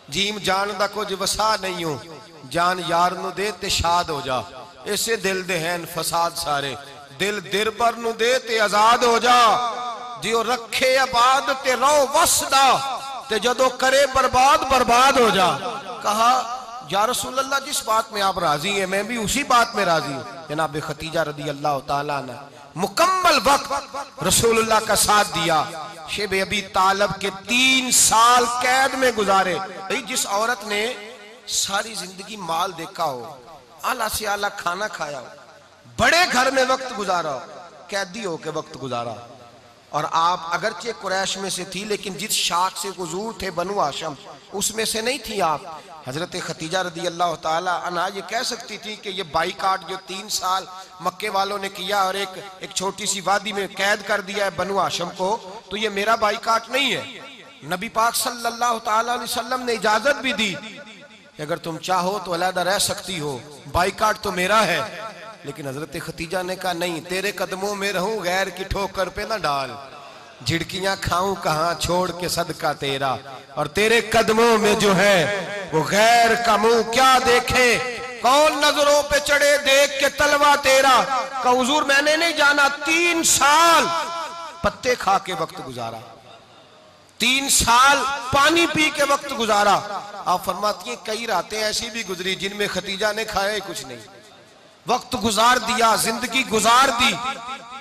जीम जान दा कुछ वसा नहीं हो, जान यार नु दे ते शाद हो जा, इसे दिल दे हैं फसाद सारे, दिल दिरबर नु दे ते आजाद हो जा, जो रखे आबाद ते रहो वसदा, ते जदों करे बर्बाद बर्बाद हो जा। कहा या रसूल अल्लाह जिस बात में आप राजी हैं मैं भी उसी बात में राजी हूँ। जनाब खतीजा रदी अल्लाह ताला ने मुकम्मल वक्त रसूलुल्लाह का साथ दिया। शेब अबी तालब के 3 साल कैद में गुजारे। भाई जिस औरत ने सारी जिंदगी माल देखा हो, आला से आला खाना खाया हो, बड़े घर में वक्त गुजारा, कैदी हो के वक्त गुजारा, और आप अगरचे कुरैश में से थी लेकिन जिस शाख से हुजूर थे बनु हाशिम उसमें से नहीं थी आप। हजरत खतीजा रदी अल्लाह ताला अन्हा ये कह सकती थी कि ये बाईकाट जो 3 साल मक्के वालों ने किया और एक छोटी सी वादी में कैद कर दिया है बनु हाशिम को, तो ये मेरा बाईकाट नहीं है। नबी पाक सल्लल्लाहु ताला अलैहि वसल्लम ने इजाजत भी दी कि अगर तुम चाहो तो अलहदा रह सकती हो, बाईकाट तो मेरा है। लेकिन हजरत खतीजा ने कहा नहीं, तेरे कदमों में रहूं, गैर की ठोकर पे ना डाल, झिड़कियां खाऊं कहां छोड़ के सदका तेरा, और तेरे कदमों में जो है वो गैर का मुंह क्या देखे, कौन नजरों पे चढ़े देख के तलवा तेरा। का हुजूर मैंने नहीं जाना, 3 साल पत्ते खा के वक्त गुजारा, 3 साल पानी पी के वक्त गुजारा। आप फरमाती हैं कई रातें ऐसी भी गुजरी जिनमें खतीजा ने खाया ही कुछ नहीं, वक्त गुजार दिया, जिंदगी गुजार दी।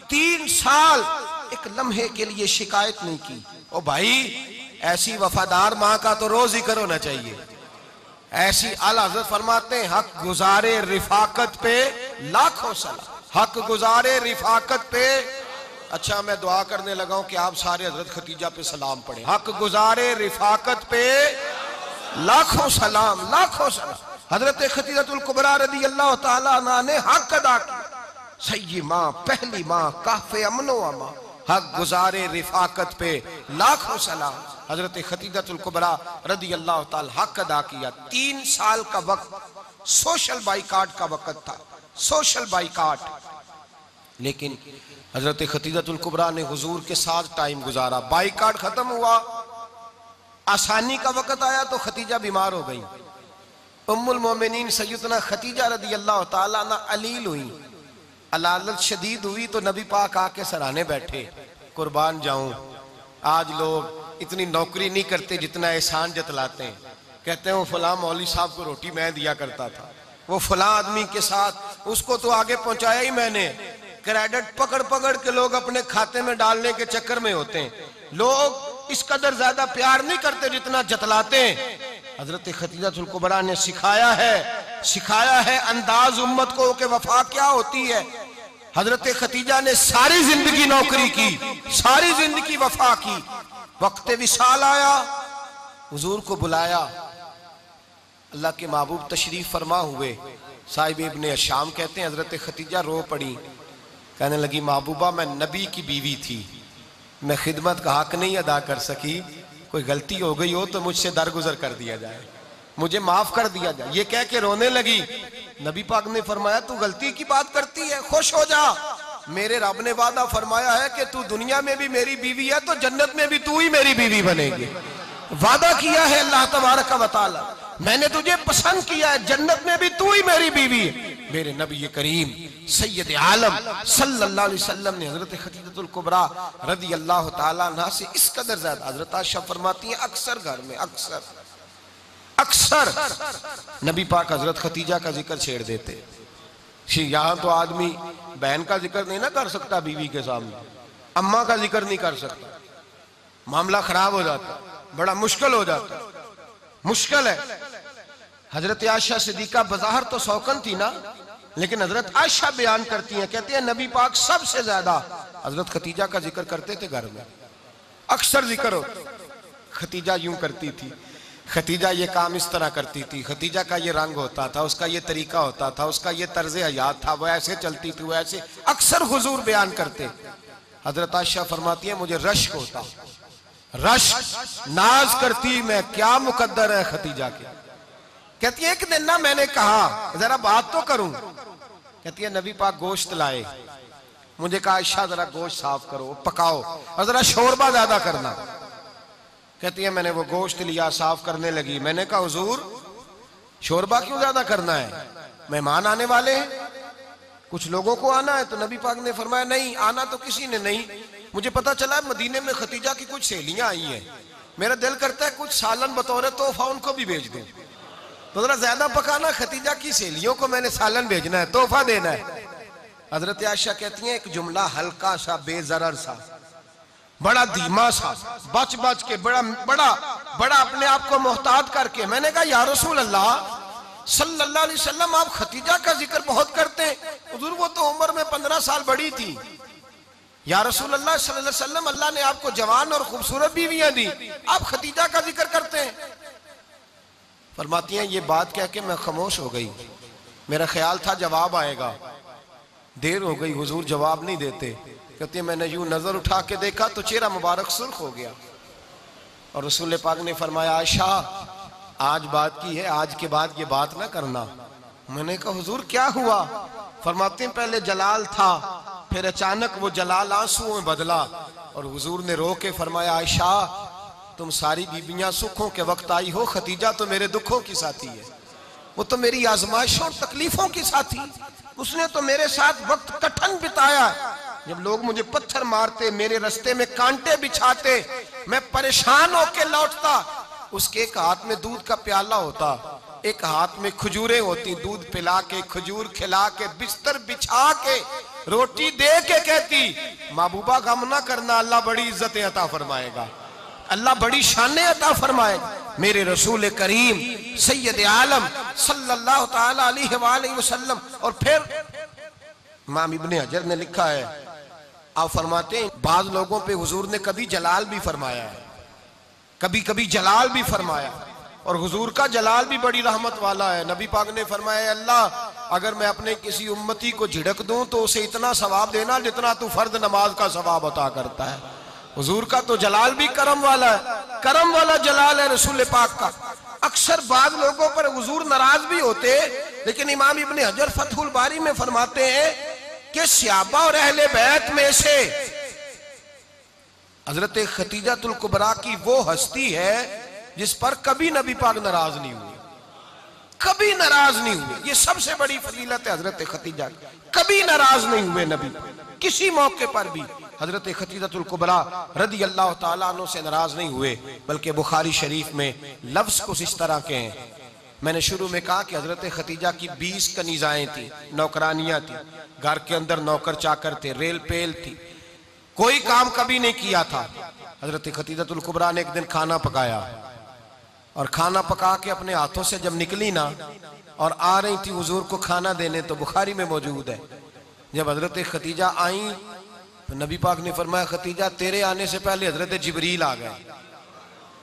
3 साल एक लम्हे के लिए शिकायत नहीं की। ओ भाई ऐसी वफादार माँ का तो रोज जिक्र होना चाहिए। ऐसी आला हज़रत फरमाते हैं हक गुजारे रिफाकत पे लाखों सलाम, हक गुजारे रिफाकत पे। अच्छा मैं दुआ करने लगा हूं कि आप सारे हजरत खतीजा पे सलाम पढ़े। हक गुजारे रिफाकत पे लाखों सलाम, लाखों सलाम। हजरत खतीजतुल कुबरा रदी अल्लाह ताला अन्हा ने हक अदा किया। सही माँ, पहली माँ, काफे अमनो अमा, हक गुजारे रिफाकत पे लाखों सलाम। हजरत खतीजतुल कुबरा रदी अल्लाह ताला हक अदा किया। 3 साल का वक्त सोशल बाइकाट का वक्त था, सोशल बाइकाट। लेकिन हजरत खतीजतुल कुबरा ने हुजूर के साथ टाइम गुजारा। बाइकाट खत्म हुआ, आसानी का वक्त आया तो खतीजा बीमार हो गई। उम्मुल मोमिनीन सैयदना खतीजा रदी अल्लाह ताला अन्हा अलील हुई, अलालत शदीद हुई तो नबी पाक आके सराहने बैठे। कुर्बान जाऊं, आज लोग इतनी नौकरी नहीं करते जितना एहसान जतलाते हैं। कहते हैं वो फलां मौलवी साहब को रोटी मैं दिया करता था, वो फलां आदमी के साथ, उसको तो आगे पहुंचाया ही मैंने। क्रेडिट पकड़ पकड़ के लोग अपने खाते में डालने के चक्कर में होते हैं। लोग इस कदर ज्यादा प्यार नहीं करते जितना जतलाते हैं। हजरत खतीजातुल कुबरा ने सिखाया है अंदाज उम्मत को कि वफा क्या होती है। हजरत खतीजा ने सारी जिंदगी नौकरी की, सारी जिंदगी वफा की। वक्त विसाल आया, हुजूर को बुलाया, अल्लाह के महबूब तशरीफ फरमा हुए। साहिब इब्ने शाम कहते हैं हजरत खतीजा रो पड़ी, कहने लगी महबूबा मैं नबी की बीवी थी, मैं खिदमत का हक नहीं अदा कर सकी, कोई गलती हो गई हो तो मुझसे दरगुजर कर दिया जाए, मुझे माफ कर दिया जाए। ये कह के रोने लगी। नबी पाक ने फरमाया तू गलती की बात करती है, खुश हो जा, मेरे रब ने वादा फरमाया है कि तू दुनिया में भी मेरी बीवी है तो जन्नत में भी तू ही मेरी बीवी बनेगी। वादा किया है अल्लाह तबारक व तआला, मैंने तुझे पसंद किया है, जन्नत में भी तू ही मेरी बीवी है। मेरे नबी करीम सैयद आलम सल्लल्लाहु अलैहि वसल्लम ने हजरत खतीजतुल कुबरा रदी अल्लाह तआला अन्हा से इस कदर ज्यादा, हजरत आयशा फरमाती है अक्सर घर में अक्सर नबी पाक हजरत खतीजा का जिक्र छेड़ देते। यहाँ तो आदमी बहन का जिक्र नहीं ना कर सकता, बीवी के सामने अम्मा का जिक्र नहीं कर सकता, मामला खराब हो जाता, बड़ा मुश्किल हो जाता, मुश्किल है। हजरत आयशा सिद्दीका बज़ाहिर तो सौकन थी ना, लेकिन हजरत आयशा बयान करती हैं, कहती है नबी पाक सबसे ज्यादा हजरत खतीजा का जिक्र करते थे घर में, अक्सर जिक्र हो। खतीजा यूं करती थी, खतीजा ये काम इस तरह करती थी, खतीजा का ये रंग होता था, उसका ये तरीका होता था, उसका ये तर्ज हयात था, वो ऐसे चलती थी, वो ऐसे, अक्सर हुजूर बयान करते। हजरत आयशा फरमाती है मुझे रश्क होता, रश्क, नाज करती मैं, क्या मुकद्दर है खतीजा के। कहती है एक दिन ना मैंने कहा जरा बात तो करूं, कहती है नबी पाक गोश्त लाए, मुझे कहा आयशा जरा गोश्त साफ करो, पकाओ और जरा शोरबा ज्यादा करना। कहती है मैंने वो गोश्त लिया, साफ करने लगी, मैंने कहा हुजूर शोरबा क्यों ज्यादा करना है, मेहमान आने वाले हैं, कुछ लोगों को आना है। तो नबी पाक ने फरमाया नहीं, आना तो किसी ने नहीं, मुझे पता चला मदीने में खतीजा की कुछ सहेलियां आई हैं, मेरा दिल करता है कुछ सालन बतौर तोहफा उनको भी भेज दूं, तो जरा ज्यादा पकाना, खतीजा की सहेलियों को मैंने सालन भेजना है, तोहफा देना है। हजरत आयशा कहती हैं एक जुमला हल्का सा, बेजरर सा, बड़ा धीमा सा, बच बच के, बड़ा बड़ा बड़ा अपने आप को मोहताज करके, मैंने कहा या रसूल अल्लाह सल्लल्लाहु अलैहि वसल्लम आप खतीजा का जिक्र बहुत करते हैं, हुजूर वो तो उम्र में 15 साल बड़ी थी। या रसूल अल्लाह सल्लल्लाहु अलैहि वसल्लम अल्लाह ने आपको जवान और खूबसूरत बीवियां दी, आप खतीजा का जिक्र करते हैं। फरमाती हैं ये बात कह के मैं खामोश हो गई, मेरा ख्याल था जवाब आएगा, देर हो गई, हुजूर जवाब नहीं देते। कहती है मैंने यूं नजर उठा के देखा तो चेहरा मुबारक सुर्ख हो गया, और रसूल पाक ने फरमाया आयशा आज बात की है, आज के बाद ये बात ना करना। मैंने कहा हुजूर क्या हुआ? फरमाते हैं पहले जलाल था, फिर अचानक वो जलाल आंसुओं में बदला, और हुजूर ने रो के फरमाया आयशा तुम सारी बीबियां सुखों के वक्त आई हो, खतीजा तो मेरे दुखों की साथी है, वो तो मेरी आजमाइशों और तकलीफों की साथी, उसने तो मेरे साथ वक्त कठिन बिताया। जब लोग मुझे पत्थर मारते, मेरे रास्ते में कांटे बिछाते, मैं परेशान होके लौटता, उसके एक हाथ में दूध का प्याला होता, एक हाथ में खजूरें होती, दूध पिला के, खजूर खिला के, बिस्तर बिछा के, रोटी दे के कहती महबूबा गम ना करना, अल्लाह बड़ी इज्जतें अता फरमाएगा, अल्लाह बड़ी शानें अता फरमाएगा। मेरे रसूल करीम सैयद आलम सल्लल्लाहु ताला अलैहि वसल्लम। और फिर इमाम इब्ने हजर ने लिखा है, आप फरमाते हैं बाज लोगों पे हुजूर ने कभी जलाल भी फरमाया है, कभी कभी जलाल भी फरमाया, और हुजूर का जलाल भी बड़ी रहमत वाला है। नबी पाक ने फरमाया अल्लाह अगर मैं अपने किसी उम्मती को झिड़क दूं तो उसे इतना सवाब देना जितना तू फर्द नमाज का सवाब अता करता है। हुजूर का तो जलाल भी करम वाला है, करम वाला जलाल है रसूल पाक का। अक्सर बाद लोगों पर हुजूर नाराज भी होते, लेकिन इमाम इब्ने हजर फतहुल बारी में फरमाते हैं कि सहाबा और अहले बैत में से हजरत खतीजातुल कुबरा की वो हस्ती है जिस पर कभी नबी पाक नाराज नहीं हुए, कभी नाराज नहीं हुए। ये सबसे बड़ी फजीलत है हजरत खतीजा, कभी नाराज नहीं हुए नबी, किसी मौके पर भी हजरत खतीजतुल कुबरा रदी अल्लाह ताला अन्हु से नाराज नहीं हुए, बल्कि बुखारी शरीफ में लफ्ज कुछ इस तरह के हैं। मैंने शुरू में कहा कि हजरत खतीजा की 20 कनीजाएं थी, नौकरानियां थी, घर के अंदर नौकर चाकर थे, रेल पेल थी, कोई काम कभी नहीं किया था। हजरत खतीजतुल कुबरा ने एक दिन खाना पकाया और खाना पका के अपने हाथों से जब निकली ना और आ रही थी हुजूर को खाना देने, तो बुखारी में मौजूद है, जब हजरत खतीजा आई तो नबी पाक ने फरमाया खतीजा तेरे आने से पहले हजरत जिब्रील आ गए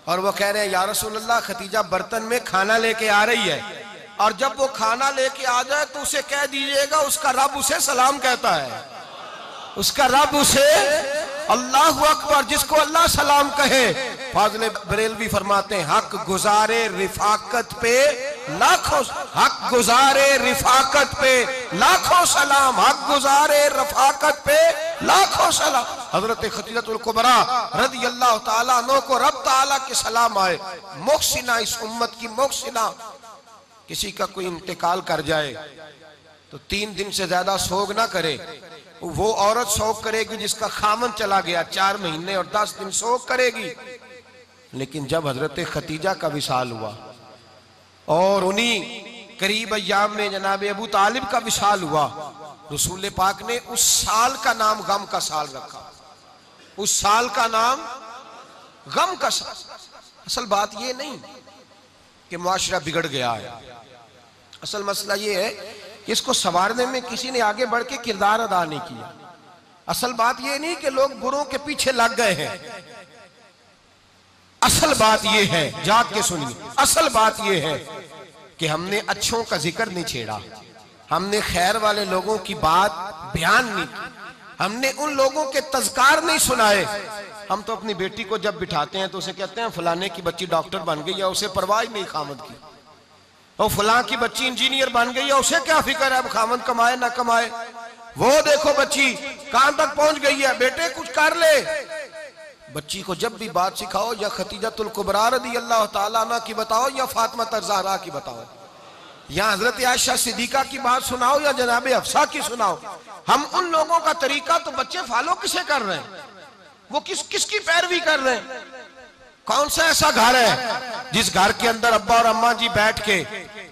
और वो कह रहे हैं या रसूल अल्लाह खतीजा बर्तन में खाना लेके आ रही है और जब वो खाना लेके आ जाए तो उसे कह दीजिएगा उसका रब उसे सलाम कहता है, उसका रब उसे अल्लाहु अकबर, जिसको अल्लाह सलाम कहे। फाज़िल बरेलवी फरमाते हैं हक गुजारे रिफाकत पे लाखों, हक गुजारे रिफाकत पे लाखों सलाम, हक गुजारे रफाकत पे लाखों सलाम। हजरत खतीजतुल कुबरा रदी अल्लाह ताला अन्हु को रब ताला के सलाम आए। मोहसिना, इस उम्मत की मोहसिना। किसी का कोई इंतकाल कर जाए तो 3 दिन से ज्यादा सोग ना करे। वो औरत सोग करेगी जिसका खामन चला गया, 4 महीने और 10 दिन सोग करेगी। लेकिन जब हजरत खतीजा का विसाल हुआ और उन्हीं करीब अय्याम में जनाब अबू तालिब का विसाल हुआ, रसूल पाक ने उस साल का नाम गम का साल रखा। उस साल का नाम गम का साल। असल बात यह नहीं कि मुआशरा बिगड़ गया है, असल मसला यह है कि इसको संवारने में किसी ने आगे बढ़ के किरदार अदा नहीं किया। असल बात यह नहीं कि लोग बुरों के पीछे लग गए हैं, असल बात यह है, जाग के सुनिए, असल बात यह है कि हमने अच्छों का जिक्र नहीं छेड़ा, हमने खैर वाले लोगों की बात बयान नहीं की, हमने उन लोगों के तज़कार नहीं सुनाए। हम तो अपनी बेटी को जब बिठाते हैं तो उसे कहते हैं फलाने की बच्ची डॉक्टर बन गई, या उसे परवाह नहीं खामद की, और फलां की बच्ची इंजीनियर बन गई, या उसे क्या फिक्र है अब खामद कमाए ना कमाए। वो देखो बच्ची कहां तक पहुंच गई है, बेटे कुछ कर ले। बच्ची को जब भी बात सिखाओ या खतीजतुल कुबरा रदी अल्लाह ताला अन्हा की बताओ या फातिमा ज़हरा की बताओ, या हजरत आयशा सिद्दीका की बात सुनाओ या जनाब हफ्सा की सुनाओ। हम उन लोगों का तरीका तो बच्चे फॉलो किसे कर रहे हैं, वो किसकी पैरवी कर रहे हैं। कौन सा ऐसा घर है जिस घर के अंदर अब्बा और अम्मा जी बैठ के,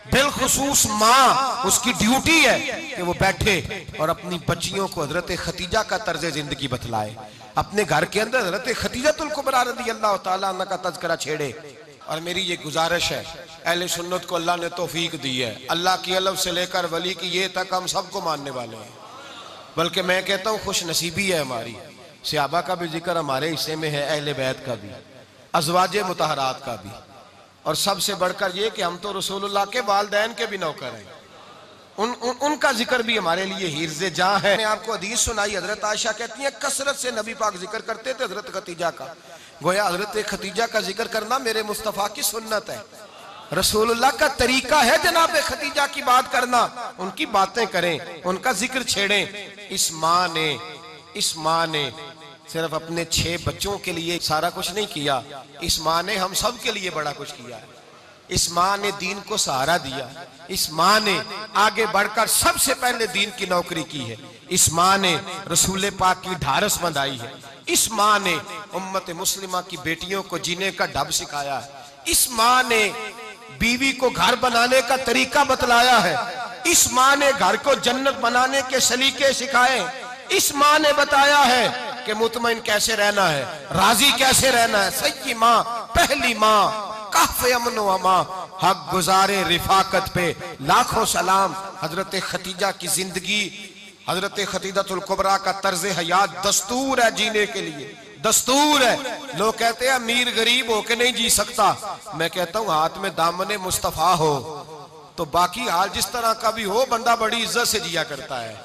बिलखुसूस माँ उसकी ड्यूटी है कि वो बैठे और अपनी बच्चियों को हजरत खतीजा का तर्ज जिंदगी बतलाए, अपने घर के अंदर हजरत खतीजतुल कुबरा रदी अल्लाह ताला अन्हा का तज़किरा छेड़े। और मेरी ये गुजारिश है, अहले सुन्नत को अल्लाह ने तौफीक दी है, अल्लाह की अलफ से लेकर वली की ये तक हम सबको मानने वाले हैं। बल्कि मैं कहता हूँ खुश नसीबी है हमारी, सहाबा का भी जिक्र हमारे हिस्से में है, अहले बैत का भी, अज़वाजे मुतहरात का भी, और सबसे बढ़कर ये कि हम तो रसूलुल्लाह के वालिदैन के भी नौकर हैं, उनका जिक्र भी हमारे लिए हिर्ज़े जां है। मैंने आपको हदीस सुनाई, हजरत आयशा कहती हैं कसरत से नबी पाक जिक्र करते थे हजरत खतीजा का। गोया हजरत खतीजा का जिक्र करना मेरे मुस्तफ़ा की सुन्नत है, रसूलुल्लाह का तरीका है जनाब खतीजा की बात करना, उनकी बातें करें, उनका जिक्र छेड़ें। इस माँ ने सिर्फ अपने 6 बच्चों के लिए सारा कुछ नहीं किया, इस माँ ने हम सब के लिए बड़ा कुछ किया है। इस माँ ने दीन को सहारा दिया, इस माँ ने आगे बढ़कर सबसे पहले दीन की नौकरी की है, इस माँ ने रसूल पाक की ढारस बंधाई है, इस माँ ने उम्मत मुस्लिमा की बेटियों को जीने का ढब सिखाया है, इस माँ ने बीवी को घर बनाने का तरीका बतलाया है, इस माँ ने घर को जन्नत बनाने के सलीके सिखाए, इस माँ ने बताया है कि मुतमईन कैसे रहना है, राजी कैसे रहना है। सच्ची माँ, पहली माँ, काफ़े अमन व अमा, हक गुजारे रिफाकत पे लाखों सलाम। हजरत खतीजा की जिंदगी, हजरत खतीजतुल कुबरा का तर्ज हयात दस्तूर है जीने के लिए, दस्तूर है। लोग कहते हैं अमीर गरीब होके नहीं जी सकता, मैं कहता हूँ हाथ में दामने मुस्तफा हो तो बाकी हाल जिस तरह का भी हो, बंदा बड़ी इज्जत से जिया करता है,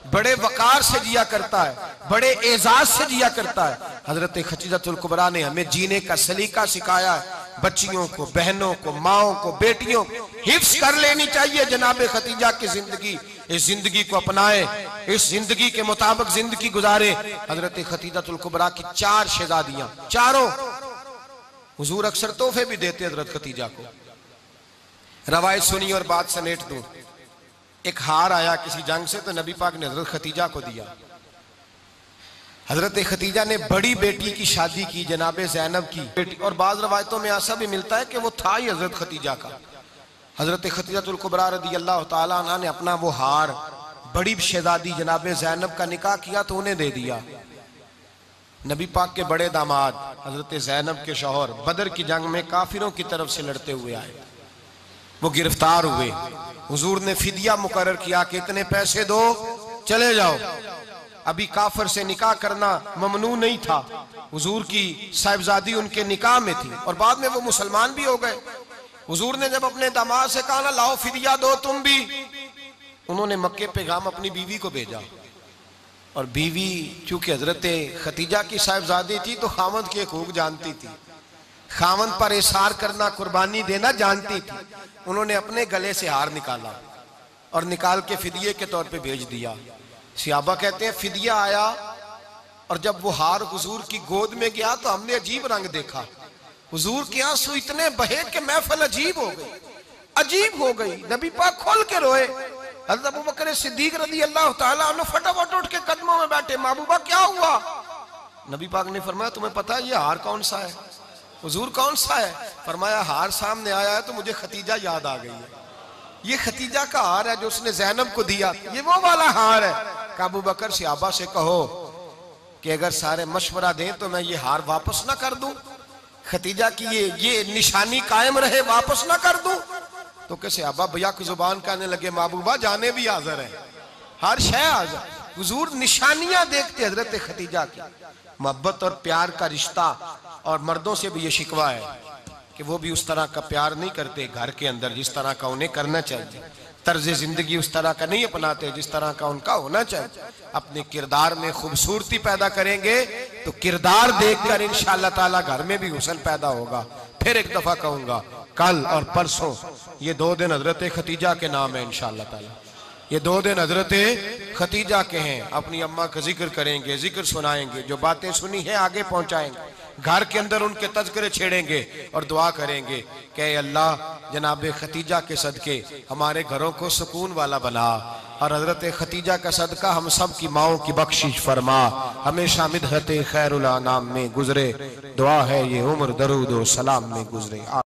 बड़े वकार से जिया करता है, बड़े एजाज से जिया करता है। हजरत खतीजतुल कुबरा ने हमें जीने का सलीका सिखाया है। बच्चियों को, बहनों को, माओ को, बेटियों को हिफ्स कर लेनी चाहिए जनाब खतीजा की जिंदगी। इस जिंदगी को अपनाए, इस जिंदगी के मुताबिक जिंदगी गुजारे। हजरत खतीजतुल कुबरा की 4 शहजादियां, चारों हुजूर अक्सर तोहफे भी देते हजरत खतीजा को। रवायत सुनी और बात समेट दूं। एक हार आया किसी जंग से, तो नबी पाक ने हजरत खतीजा को दिया। हजरत खतीजा ने बड़ी बेटी की शादी की, जनाबे ज़ैनब की बेटी, और बाज़ रवायतों में ऐसा भी मिलता है कि वो था ही हजरत खतीजा का। हजरत खतीजातुल कुबरा रज़ी अल्लाह तआला अन्हा ने अपना वो हार बड़ी शहजादी जनाबे ज़ैनब का निकाह किया तो उन्हें दे दिया। नबी पाक के बड़े दामाद हजरत ज़ैनब के शौहर बदर की जंग में काफिरों की तरफ से लड़ते हुए आए, वो गिरफ्तार हुए। हुजूर ने फिदिया मुकर्रर किया कि इतने पैसे दो, चले जाओ। अभी काफिर से निकाह करना ममनू नहीं था, हुजूर की साहिबजादी उनके निकाह में थी और बाद में वो मुसलमान भी हो गए। हुजूर ने जब अपने दामाद से कहा ना लाओ फिदिया दो तुम भी, उन्होंने मक्के पैगाम अपनी बीवी को भेजा, और बीवी चूंकि हजरत खतीजा की साहिबजादी थी तो खामद के हकूक जानती थी, खामद पर इसार करना, कुर्बानी देना जानती थी। उन्होंने अपने गले से हार निकाला और निकाल के फिदिये के तौर पे भेज दिया। सियाबा कहते हैं फिदिया आया और जब वो हार हुजूर की गोद में गया तो हमने अजीब रंग देखा। हुजूर के आंसू इतने बहे कि महफिल अजीब हो गई, अजीब हो गई। नबी पाक खोल के रोए। हज़रत अबू बकर सिद्दीक रज़ी अल्लाह तआला अन्हु फटाफट उठ के कदमों में बैठे, महबूबा क्या हुआ? नबी पाक ने फरमाया तुम्हें पता है ये हार कौन सा है? हुजूर कौन सा है? फरमाया हार सामने आया है तो मुझे खतीजा याद आ गई है, ये खतीजा का हार है जो उसने ज़ैनब को दिया, ये वो वाला हार है। अबू बकर सहाबा से कहो कि अगर सारे मशवरा दें तो मैं ये हार वापस ना कर दूं, खतीजा की ये निशानी कायम रहे, वापस ना कर दूं। तो कैसे सहाबा भैया की जुबान कहने लगे महबूबा जाने भी हाजिर है, हर शय हाजिर। हुजूर निशानियां देखते हजरत खतीजा की, मोहब्बत और प्यार का रिश्ता। और मर्दों से भी ये शिकवा है कि वो भी उस तरह का प्यार नहीं करते घर के अंदर जिस तरह का उन्हें करना चाहिए, तर्ज जिंदगी उस तरह का नहीं अपनाते जिस तरह का उनका होना चाहिए। अपने किरदार में खूबसूरती पैदा करेंगे तो किरदार देखकर इंशाअल्लाह ताला घर में भी हुस्न पैदा होगा। फिर एक दफा कहूंगा, कल और परसों ये 2 दिन हजरत खतीजा के नाम है इंशाअल्लाह ताला, ये 2 दिन हजरत खतीजा के हैं। अपनी अम्मा का जिक्र करेंगे, जिक्र सुनाएंगे, जो बातें सुनी है आगे पहुंचाएंगे, घर के अंदर उनके तज़किरे छेड़ेंगे और दुआ करेंगे कि अल्लाह जनाब खतीजा के सदके हमारे घरों को सुकून वाला बना, और हजरत खतीजा का सदका हम सब की माओं की बख्शिश फरमा, हमेशा मिदहत खैरुल अनाम में गुजरे। दुआ है ये उम्र दरूद और सलाम में गुजरे।